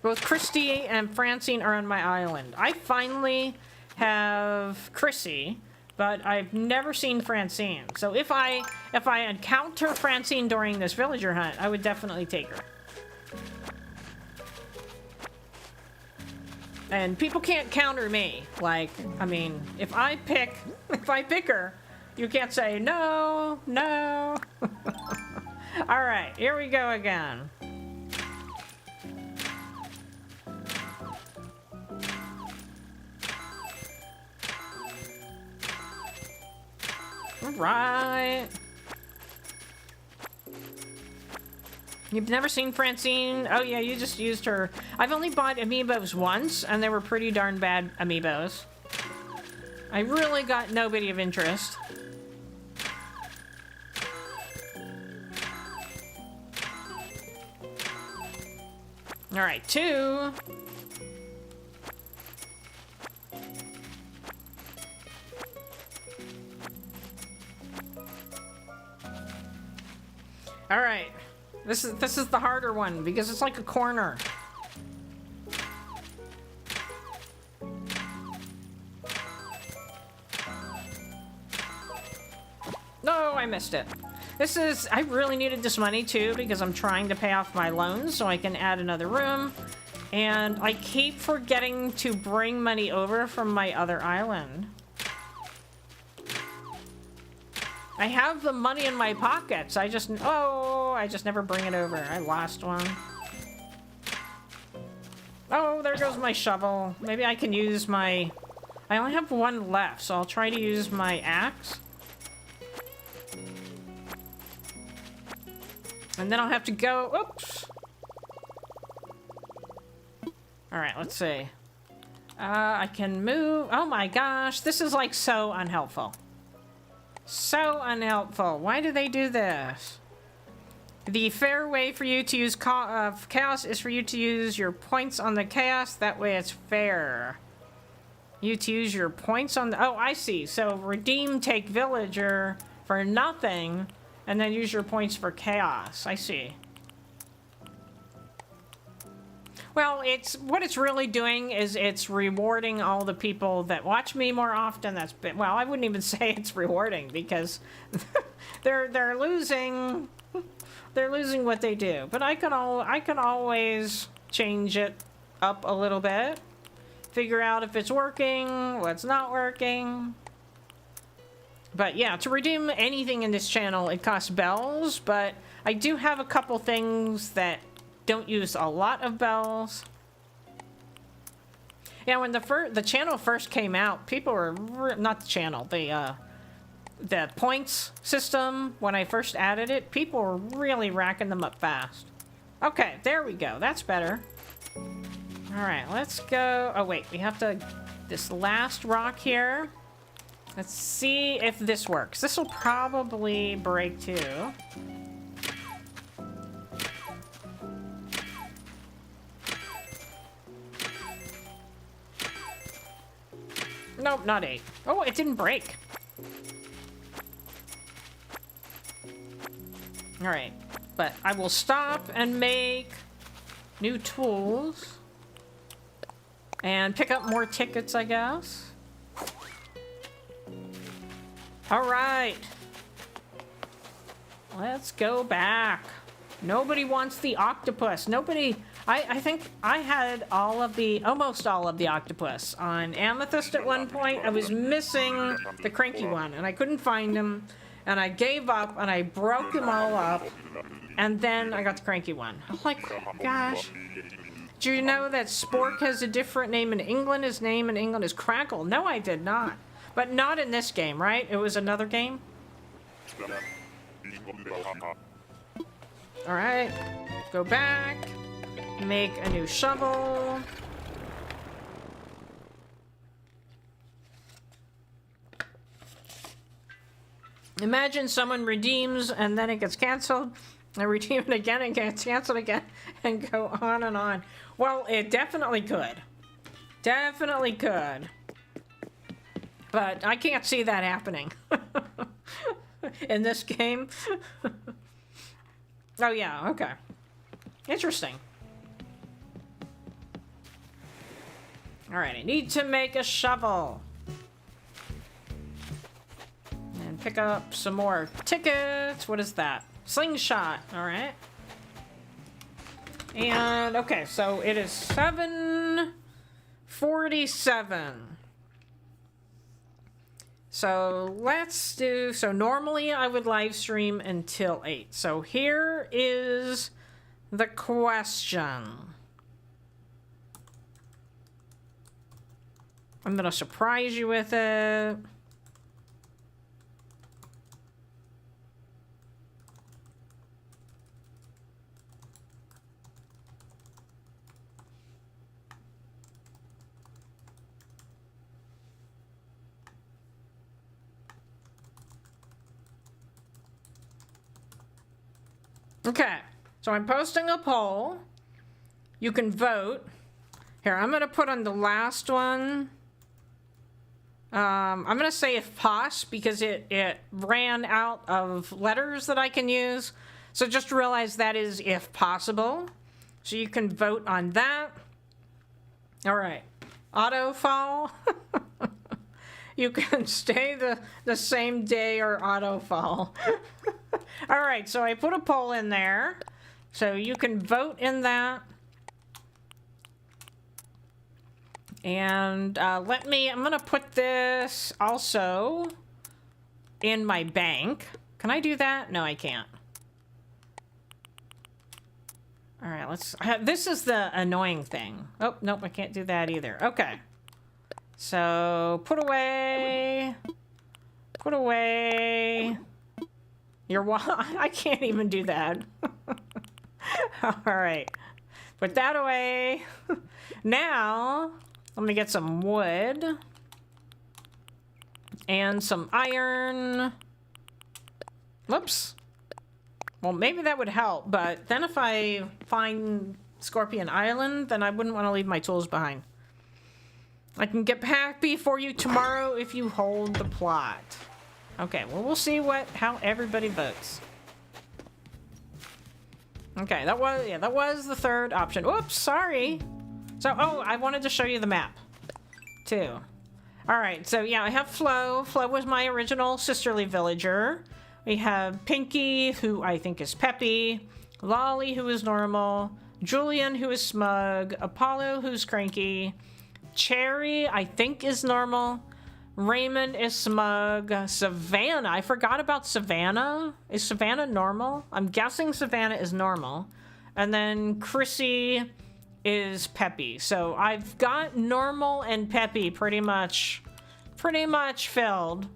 Both Christy and Francine are on my island. I finally have Chrissy, but I've never seen Francine. So if I encounter Francine during this villager hunt, I would definitely take her. And people can't counter me. Like, I mean, if I pick her, you can't say no, no. All right, here we go again. All right. You've never seen Francine? Oh yeah, you just used her. I've only bought amiibos once, and they were pretty darn bad amiibos. I really got nobody of interest. All right, 2. All right. This is the harder one because it's like a corner. No, I missed it. I really needed this money too because I'm trying to pay off my loans so I can add another room. And I keep forgetting to bring money over from my other island. I have the money in my pockets. I just never bring it over. I lost one. Oh, there goes my shovel. Maybe I can use my... I only have 1 left, so I'll try to use my axe. And then I'll have to go... Oops! Alright, let's see. I can move... Oh my gosh, this is like so unhelpful. So unhelpful. Why do they do this? The fair way for you to use chaos is for you to use your points on the chaos. That way it's fair. You to use your points on the... Oh, I see. So redeem, take villager for nothing, and then use your points for chaos. I see. Well, what it's really doing is it's rewarding all the people that watch me more often. Well, I wouldn't even say it's rewarding because they're losing what they do. But I can always change it up a little bit, figure out if it's working, what's not working. But yeah, to redeem anything in this channel, it costs bells. But I do have a couple things that don't use a lot of bells. Yeah, when the channel first came out, people were not the channel, the points system. When I first added it, people were really racking them up fast. Okay, there we go. That's better. All right, let's go. Oh wait, we have to this last rock here. Let's see if this works. This will probably break too. Nope, not 8. Oh, it didn't break. Alright, but I will stop and make new tools. And pick up more tickets, I guess. Alright. Let's go back. Nobody wants the octopus. Nobody... I think I had almost all of the octopus on Amethyst at one point. I was missing the cranky one, and I couldn't find him, and I gave up, and I broke them all up, and then I got the cranky one. I'm like, gosh. Do you know that Spork has a different name in England? His name in England is Crackle. No, I did not. But not in this game, right? It was another game? Alright. Go back. Make a new shovel. Imagine someone redeems and then it gets canceled. I redeem it again and cancel it again and go on and on. Well, it definitely could. Definitely could. But I can't see that happening. In this game. Oh yeah, okay. Interesting. Alright, I need to make a shovel. And pick up some more tickets. What is that? Slingshot. Alright. And, okay, so it is 7:47. So let's do, so normally I would live stream until 8. So here is the question. I'm gonna surprise you with it. Okay, so I'm posting a poll. You can vote. Here, I'm gonna put on the last one. I'm gonna say if pos because it ran out of letters that I can use. So just realize that is if possible. So you can vote on that. All right, auto fall. You can stay the same day or auto fall. All right, so I put a poll in there. So you can vote in that. And I'm gonna put this also in my bank. Can I do that? No, I can't. All right, this is the annoying thing. Oh, nope, I can't do that either. Okay. So, put away. Put away. I can't even do that. All right. Put that away. Now, let me get some wood. And some iron. Whoops. Well, maybe that would help, but then if I find Scorpion Island, then I wouldn't want to leave my tools behind. I can get happy for you tomorrow if you hold the plot. Okay, well, we'll see how everybody votes. Okay, that was the third option. Oops, sorry. So, oh, I wanted to show you the map, too. All right, so yeah, I have Flo. Flo was my original sisterly villager. We have Pinky, who I think is Peppy. Lolly, who is normal. Julian, who is smug. Apollo, who's cranky. Cherry, I think, is normal. Raymond is smug. Savannah, I forgot about Savannah. Is Savannah normal? I'm guessing Savannah is normal. And then Chrissy is Peppy. So I've got normal and Peppy pretty much filled.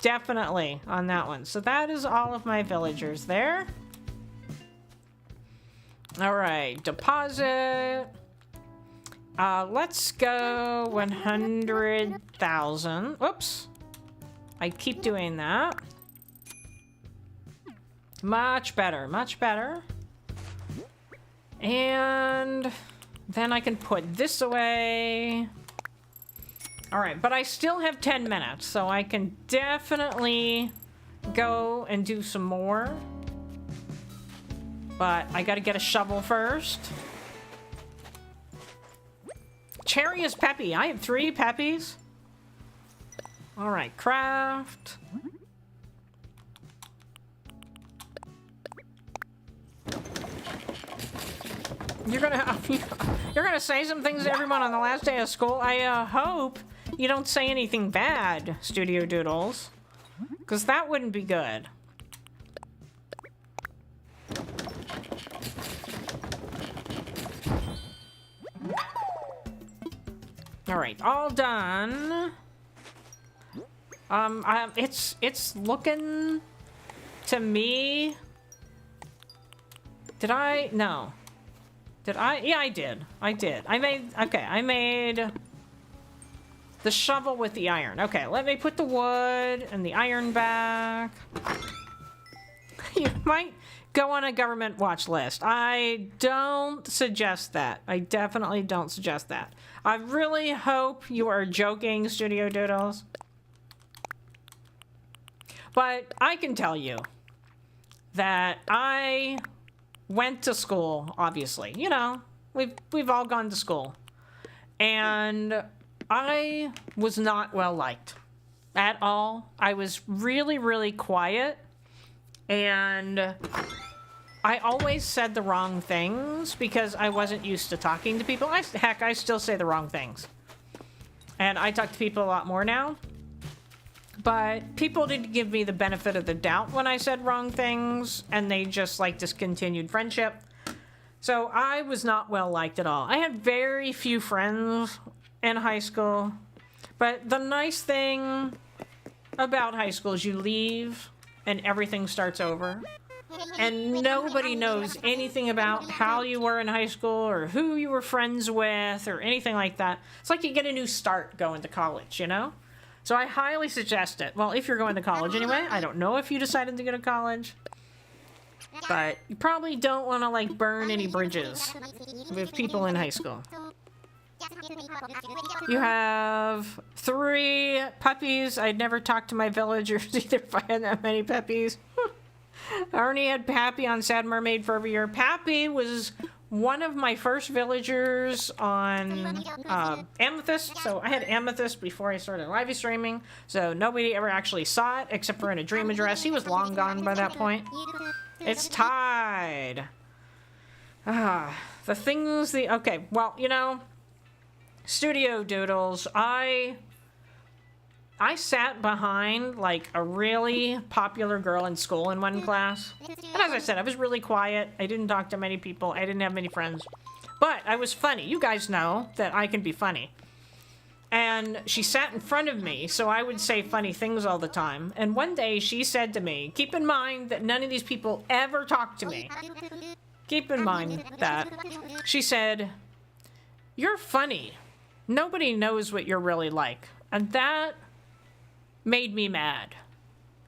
Definitely on that one. So that is all of my villagers there. All right, deposit. Let's go 100,000. Oops. I keep doing that. Much better, much better. And then I can put this away. All right, but I still have 10 minutes, so I can definitely go and do some more. But I gotta get a shovel first. Cherry is Peppy. I have 3 Peppies. All right, craft. You're gonna say some things to everyone on the last day of school. I hope you don't say anything bad, Studio Doodles, because that wouldn't be good. All right, all done. It's looking to me. Did I? No. Did I? Yeah, I did. I made the shovel with the iron. Okay, let me put the wood and the iron back. You might go on a government watch list. I don't suggest that. I definitely don't suggest that. I really hope you are joking, Studio Doodles. But I can tell you that I went to school, obviously. You know, we've all gone to school. And I was not well liked at all. I was really, really quiet. And I always said the wrong things because I wasn't used to talking to people. Heck, I still say the wrong things. And I talk to people a lot more now. But people didn't give me the benefit of the doubt when I said wrong things, and they just, like, discontinued friendship. So I was not well liked at all. I had very few friends in high school. But the nice thing about high school is you leave and everything starts over. And nobody knows anything about how you were in high school or who you were friends with or anything like that. It's like you get a new start going to college, you know? So I highly suggest it. Well, if you're going to college anyway. I don't know if you decided to go to college. But you probably don't want to, like, burn any bridges with people in high school. You have 3 puppies. I'd never talked to my villagers either if I had that many puppies. Arnie had Pappy on Sad Mermaid for every year. Pappy was one of my first villagers on Amethyst. So I had Amethyst before I started live streaming. So nobody ever actually saw it except for in a dream address. He was long gone by that point. It's tied. The things the... Okay, well, you know... Studio Doodles, I sat behind, like, a really popular girl in school in one class. And as I said, I was really quiet. I didn't talk to many people. I didn't have many friends. But I was funny. You guys know that I can be funny. And she sat in front of me, so I would say funny things all the time. And one day she said to me, keep in mind that none of these people ever talk to me. Keep in mind that. She said, you're funny. Nobody knows what you're really like. And that made me mad.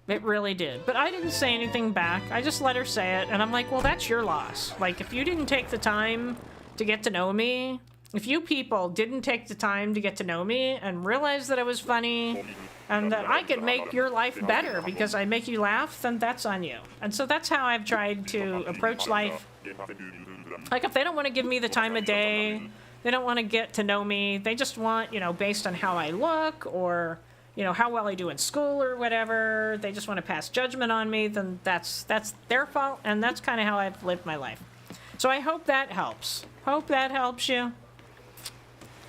It really did. But I didn't say anything back. I just let her say it. And I'm like, well, that's your loss. Like, if you didn't take the time to get to know me, if you people didn't take the time to get to know me and realize that I was funny and that I could make your life better because I make you laugh, then that's on you. And so that's how I've tried to approach life. Like, if they don't want to give me the time of day... They don't want to get to know me. They just want, you know, based on how I look or, you know, how well I do in school or whatever. They just want to pass judgment on me. Then that's their fault. And that's kind of how I've lived my life. So I hope that helps. Hope that helps you.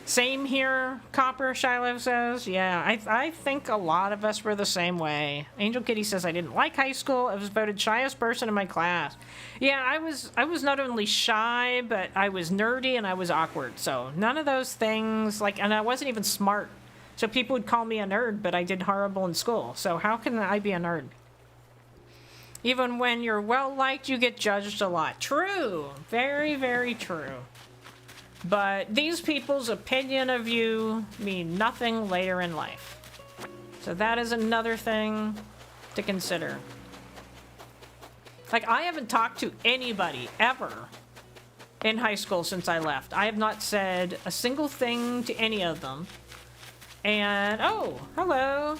Same here, Copper, Shiloh says. Yeah, I think a lot of us were the same way. Angel Kitty says, I didn't like high school. I was voted shyest person in my class. Yeah, I was not only shy, but I was nerdy and I was awkward. So none of those things, like, and I wasn't even smart. So people would call me a nerd, but I did horrible in school. So how can I be a nerd? Even when you're well-liked, you get judged a lot. True. Very, very true. But these people's opinion of you mean nothing later in life. So that is another thing to consider. Like, I haven't talked to anybody ever in high school since I left. I have not said a single thing to any of them. And, oh, hello.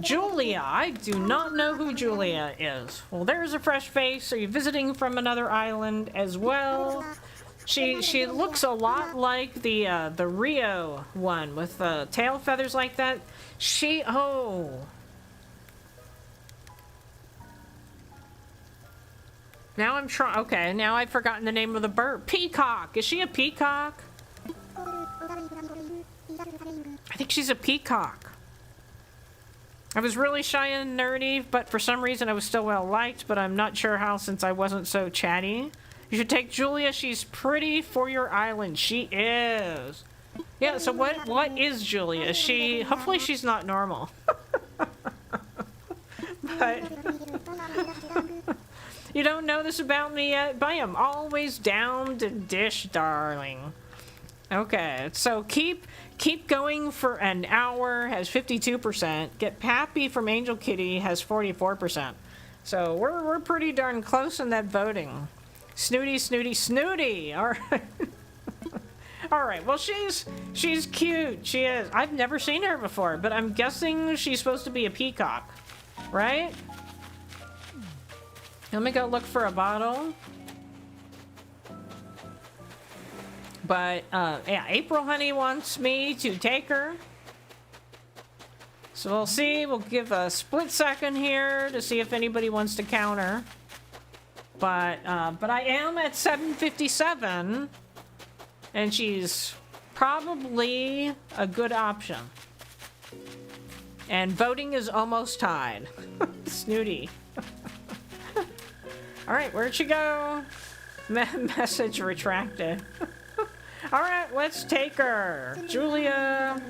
Julia. I do not know who Julia is. Well, there's a fresh face. Are you visiting from another island as well? She looks a lot like the Rio one with tail feathers like that. Oh. Now I'm trying. Okay, now I've forgotten the name of the bird. Peacock. Is she a peacock? I think she's a peacock. I was really shy and nerdy, but for some reason I was still well liked, but I'm not sure how since I wasn't so chatty. You should take Julia. She's pretty for your island. She is. Yeah, so what is Julia? Is she... Hopefully she's not normal. But... You don't know this about me yet? But I am always down to dish, darling. Okay, so keep going for an hour has 52%. Get Pappy from Angel Kitty has 44%. So we're pretty darn close in that voting. Snooty, snooty, snooty! Alright. Alright, well she's cute. She is. I've never seen her before, but I'm guessing she's supposed to be a peacock. Right? Let me go look for a bottle. But, yeah, April Honey wants me to take her. So we'll see. We'll give a split second here to see if anybody wants to counter. But I am at 757. And she's probably a good option. And voting is almost tied. Snooty. Alright, where'd she go? Message retracted. Alright, let's take her. Julia.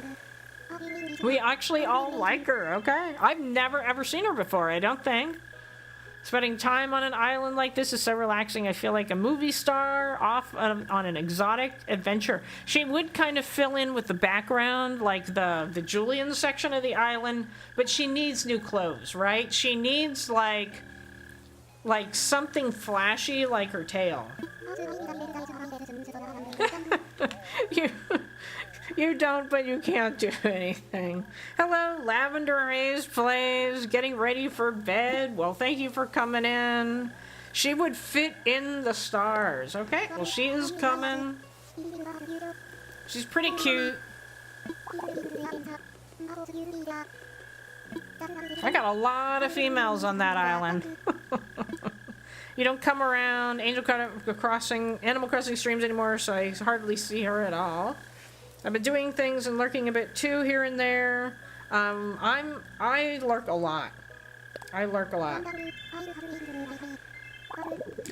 We actually all like her, okay? I've never ever seen her before, I don't think. Spending time on an island like this is so relaxing. I feel like a movie star off on an exotic adventure. She would kind of fill in with the background, like the Julian section of the island, but she needs new clothes, right? She needs like something flashy like her tail. You don't, but you can't do anything. Hello, Lavender Haze plays, getting ready for bed. Well, thank you for coming in. She would fit in the stars. Okay, well, she is coming. She's pretty cute. I got a lot of females on that island. You don't come around Animal Crossing streams anymore, so I hardly see her at all. I've been doing things and lurking a bit too here and there. I lurk a lot. I lurk a lot.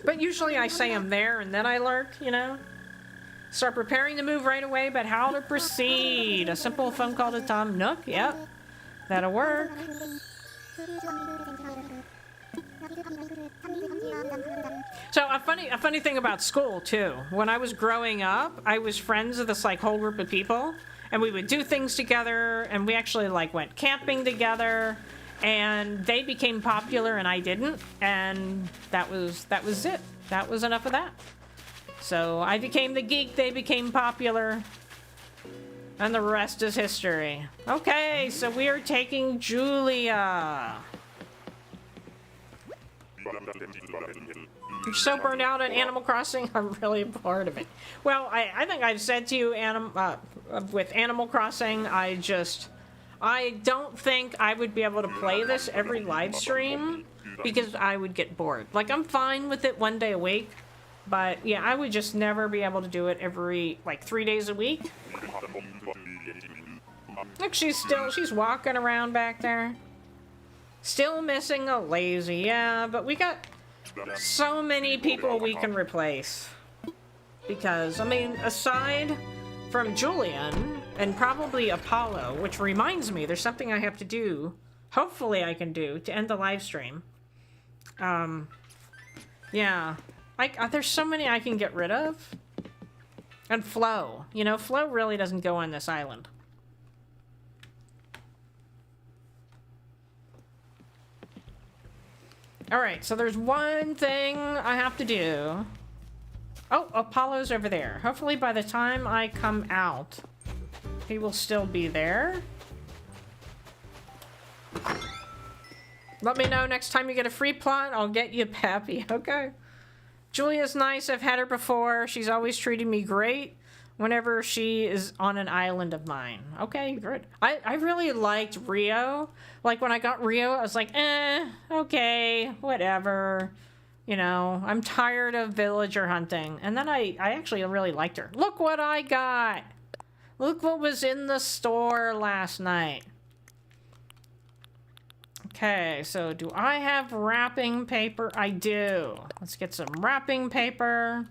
But usually I say I'm there and then I lurk, you know? Start preparing to move right away, but how to proceed? A simple phone call to Tom Nook, yep. That'll work. So a funny thing about school too. When I was growing up, I was friends with this like whole group of people, and we would do things together, and we actually like went camping together, and they became popular and I didn't, and that was it. That was enough of that. So I became the geek, they became popular, and the rest is history. Okay, so we are taking Julia. You're so burned out on Animal Crossing, I'm really bored of it. Well, I think I've said to you, with Animal Crossing, I don't think I would be able to play this every live stream because I would get bored. Like, I'm fine with it one day a week, but yeah, I would just never be able to do it every, like, 3 days a week. Look, she's walking around back there. Still missing a lazy, yeah, but we got so many people we can replace. Because, I mean, aside from Julian and probably Apollo, which reminds me, there's something I have to do, hopefully I can do, to end the live stream. Yeah. There's so many I can get rid of. And Flo. You know, Flo really doesn't go on this island. Alright, so there's one thing I have to do. Oh, Apollo's over there. Hopefully by the time I come out, he will still be there. Let me know next time you get a free plot, I'll get you Pappy, okay? Julia's nice, I've had her before. She's always treated me great whenever she is on an island of mine. Okay, good. I really liked Rio. Like, when I got Rio, I was like, okay, whatever. You know, I'm tired of villager hunting. And then I actually really liked her. Look what I got! Look what was in the store last night. Okay, so do I have wrapping paper? I do. Let's get some wrapping paper.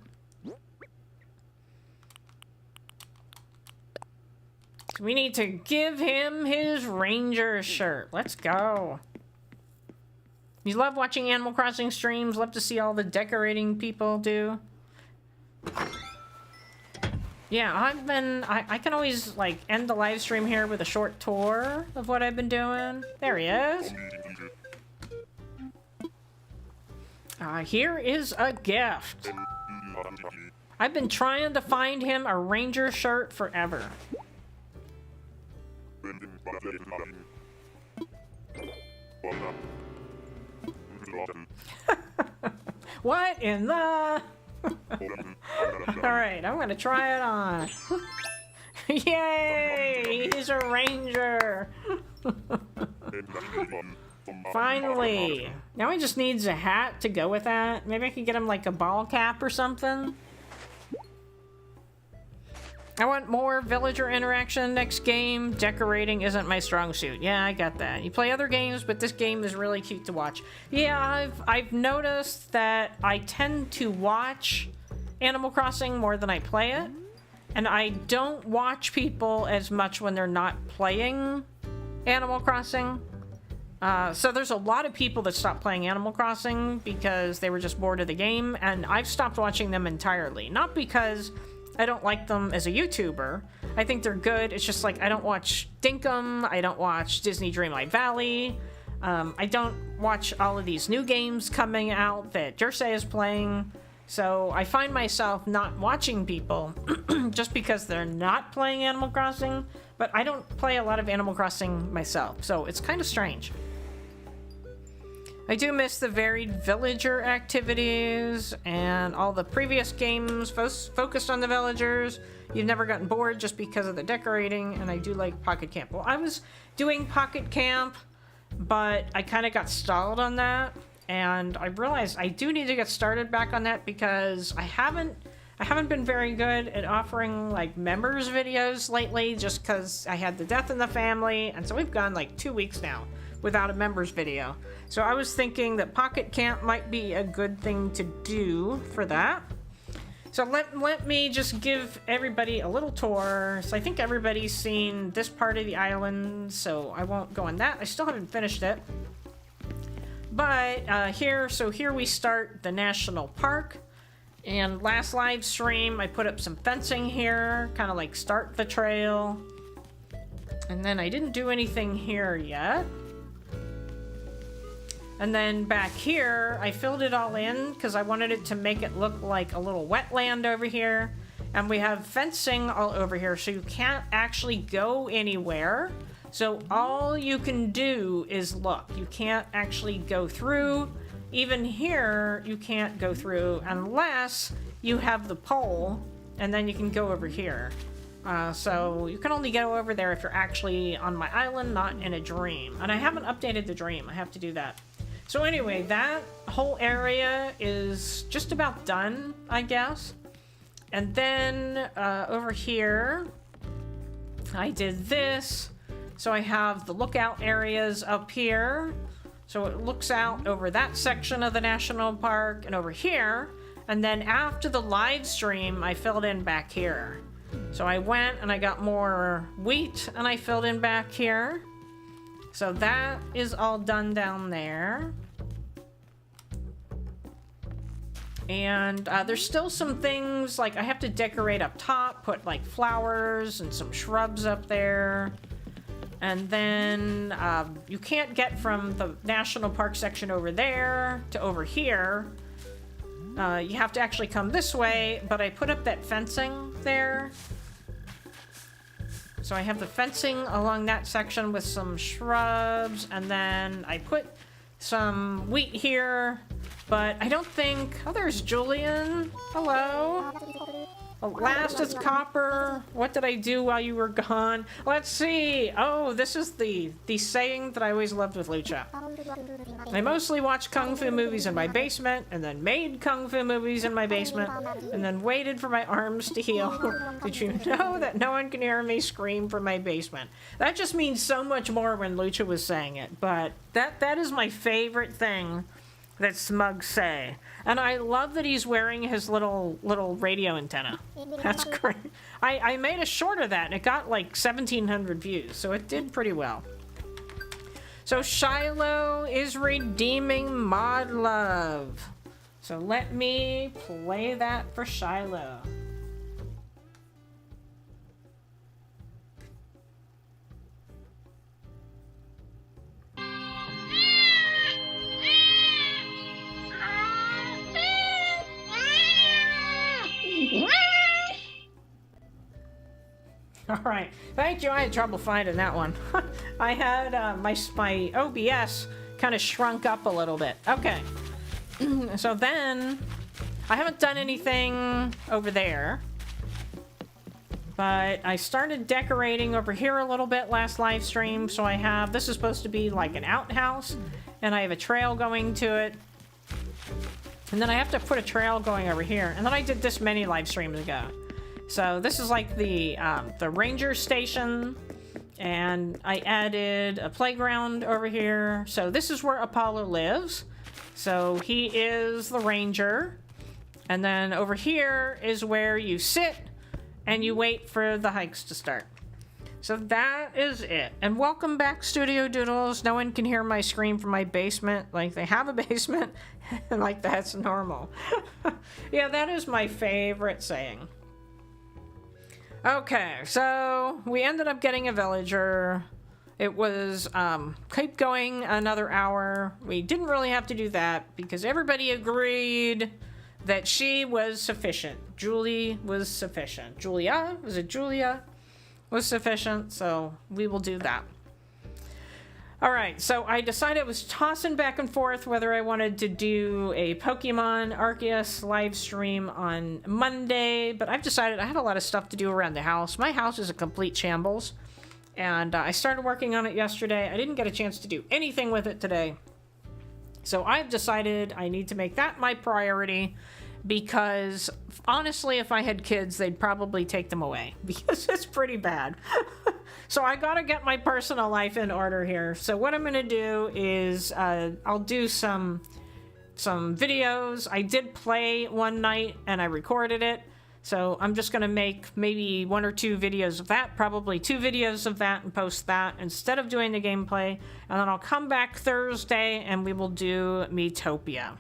We need to give him his ranger shirt. Let's go. You love watching Animal Crossing streams, love to see all the decorating people do. Yeah, I can always, like, end the live stream here with a short tour of what I've been doing. There he is. Here is a gift. I've been trying to find him a ranger shirt forever. What in the... Alright, I'm gonna try it on. Yay! He's a ranger! Finally! Now he just needs a hat to go with that. Maybe I could get him like a ball cap or something. I want more villager interaction next game. Decorating isn't my strong suit. Yeah, I got that. You play other games, but this game is really cute to watch. Yeah, I've noticed that I tend to watch Animal Crossing more than I play it. And I don't watch people as much when they're not playing Animal Crossing. So there's a lot of people that stopped playing Animal Crossing because they were just bored of the game, and I've stopped watching them entirely. Not because I don't like them as a YouTuber. I think they're good. It's just like I don't watch Dinkum. I don't watch Disney Dreamlight Valley. I don't watch all of these new games coming out that Jersey is playing. So I find myself not watching people just because they're not playing Animal Crossing. But I don't play a lot of Animal Crossing myself, so it's kind of strange. I do miss the varied villager activities and all the previous games focused on the villagers. You've never gotten bored just because of the decorating, and I do like Pocket Camp. Well, I was doing Pocket Camp, but I kind of got stalled on that, and I realized I do need to get started back on that because I haven't been very good at offering like members videos lately just because I had the death in the family, and so we've gone like 2 weeks now without a members video. So I was thinking that Pocket Camp might be a good thing to do for that. So let me just give everybody a little tour. So I think everybody's seen this part of the island, so I won't go on that. I still haven't finished it. But here we start the national park. And last live stream, I put up some fencing here, kind of like start the trail. And then I didn't do anything here yet. And then back here, I filled it all in because I wanted it to make it look like a little wetland over here. And we have fencing all over here, so you can't actually go anywhere. So all you can do is look. You can't actually go through. Even here, you can't go through unless you have the pole, and then you can go over here. So you can only go over there if you're actually on my island, not in a dream. And I haven't updated the dream. I have to do that. So anyway, that whole area is just about done, I guess. And then over here, I did this. So I have the lookout areas up here. So it looks out over that section of the national park and over here. And then after the live stream, I filled in back here. So I went and I got more wheat and I filled in back here. So that is all done down there. And there's still some things, like I have to decorate up top, put like flowers and some shrubs up there. And then you can't get from the national park section over there to over here. You have to actually come this way, but I put up that fencing there. So I have the fencing along that section with some shrubs, and then I put some wheat here, but I don't think... Oh, there's Julian. Hello. Last is copper. What did I do while you were gone? Let's see. Oh, this is the saying that I always loved with Lucha. I mostly watched Kung Fu movies in my basement, and then made Kung Fu movies in my basement, and then waited for my arms to heal. Did you know that no one can hear me scream from my basement? That just means so much more when Lucha was saying it, but that is my favorite thing that Smug say. And I love that he's wearing his little radio antenna. That's great. I made a short of that, and it got like 1,700 views, so it did pretty well. So Shiloh is redeeming modlove. So let me play that for Shiloh. All right. Thank you. I had trouble finding that one. I had my OBS kind of shrunk up a little bit. Okay. So then, I haven't done anything over there. But I started decorating over here a little bit last live stream. So I have, this is supposed to be like an outhouse. And I have a trail going to it. And then I have to put a trail going over here. And then I did this many live streams ago. So this is like the ranger station. And I added a playground over here. So this is where Apollo lives. So he is the ranger. And then over here is where you sit and you wait for the hikes to start. So that is it. And welcome back, Studio Doodles. No one can hear my scream from my basement. Like, they have a basement, and like, that's normal. Yeah, that is my favorite saying. Okay, so we ended up getting a villager. It was, keep going another hour. We didn't really have to do that because everybody agreed that she was sufficient. Julie was sufficient. Julia? Was it Julia? Was sufficient, so we will do that. Alright, so I decided I was tossing back and forth whether I wanted to do a Pokemon Arceus live stream on Monday, but I've decided I have a lot of stuff to do around the house. My house is a complete shambles, and I started working on it yesterday. I didn't get a chance to do anything with it today. So I've decided I need to make that my priority because, honestly, if I had kids, they'd probably take them away because it's pretty bad. So I gotta get my personal life in order here. So what I'm gonna do is I'll do some videos. I did play one night and I recorded it. So I'm just gonna make maybe 1 or 2 videos of that, probably 2 videos of that, and post that instead of doing the gameplay. And then I'll come back Thursday and we will do Miitopia.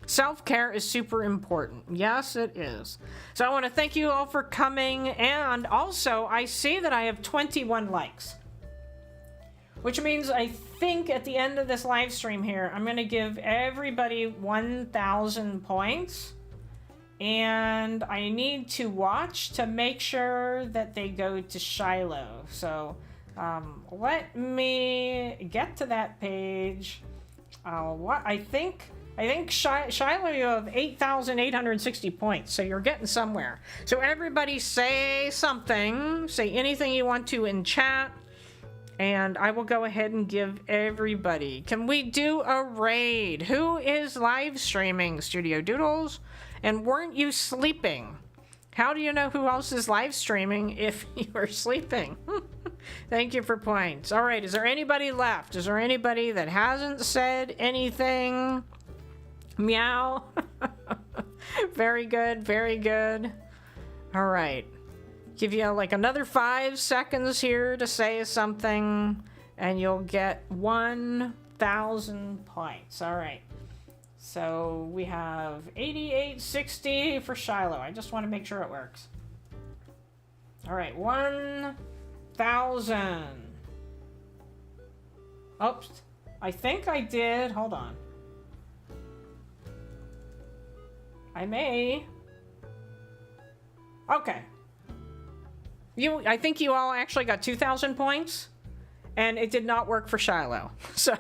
Self-care is super important. Yes, it is. So I want to thank you all for coming. And also, I see that I have 21 likes. Which means I think at the end of this live stream here, I'm going to give everybody 1,000 points. And I need to watch to make sure that they go to Shiloh. So let me get to that page. I think Shiloh, you have 8,860 points, so you're getting somewhere. So everybody say something, say anything you want to in chat, and I will go ahead and give everybody. Can we do a raid? Who is live streaming, Studio Doodles? And weren't you sleeping? How do you know who else is live streaming if you are sleeping? Thank you for points. All right, is there anybody left? Is there anybody that hasn't said anything? Meow. Very good, very good. All right. Give you like another 5 seconds here to say something, and you'll get 1,000 points. All right. So we have 8860 for Shiloh. I just want to make sure it works. All right, 1,000. Oops. I think I did. Hold on. I may. Okay. I think you all actually got 2,000 points, and it did not work for Shiloh. So,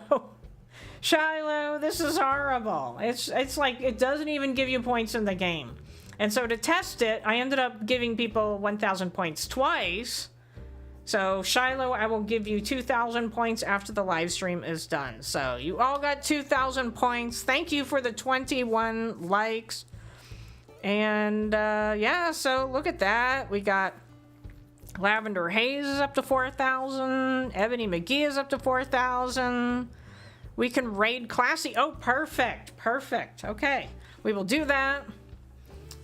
Shiloh, this is horrible. It's like it doesn't even give you points in the game. And so to test it, I ended up giving people 1,000 points twice. So, Shiloh, I will give you 2,000 points after the live stream is done. So, you all got 2,000 points. Thank you for the 21 likes. And, yeah, so look at that. We got Lavender Haze is up to 4,000. Ebony McGee is up to 4,000. We can raid Classy. Oh, perfect. Perfect. Okay. We will do that.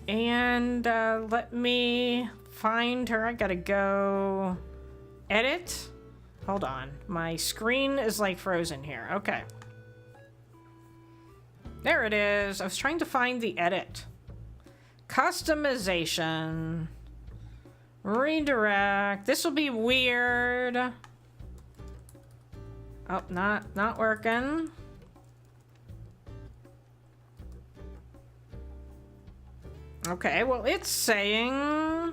And, let me find her. I gotta go edit. Hold on. My screen is, like, frozen here. Okay. There it is. I was trying to find the edit. Customization. Redirect. This will be weird. Oh, not working. Okay, well, it's saying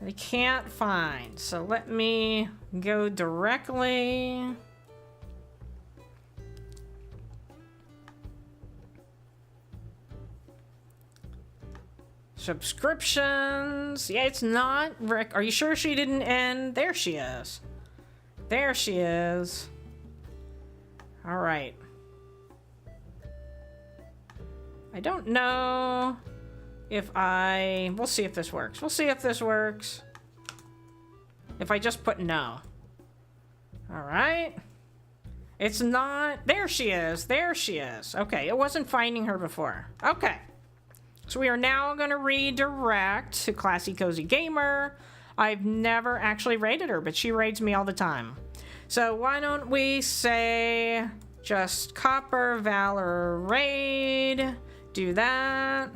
I can't find. So let me go directly. Subscriptions. Yeah, it's not Rick. Are you sure she didn't end? There she is. There she is. All right. I don't know if we'll see if this works. We'll see if this works. If I just put no. All right. It's not. There she is. There she is. Okay, it wasn't finding her before. Okay. So we are now going to redirect to Classy Cozy Gamer. I've never actually raided her, but she raids me all the time. So why don't we say just Copper Valor raid. Do that.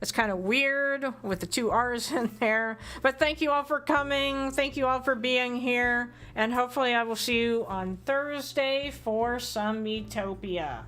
It's kind of weird with the 2 R's in there. But thank you all for coming. Thank you all for being here. And hopefully I will see you on Thursday for some Metopia.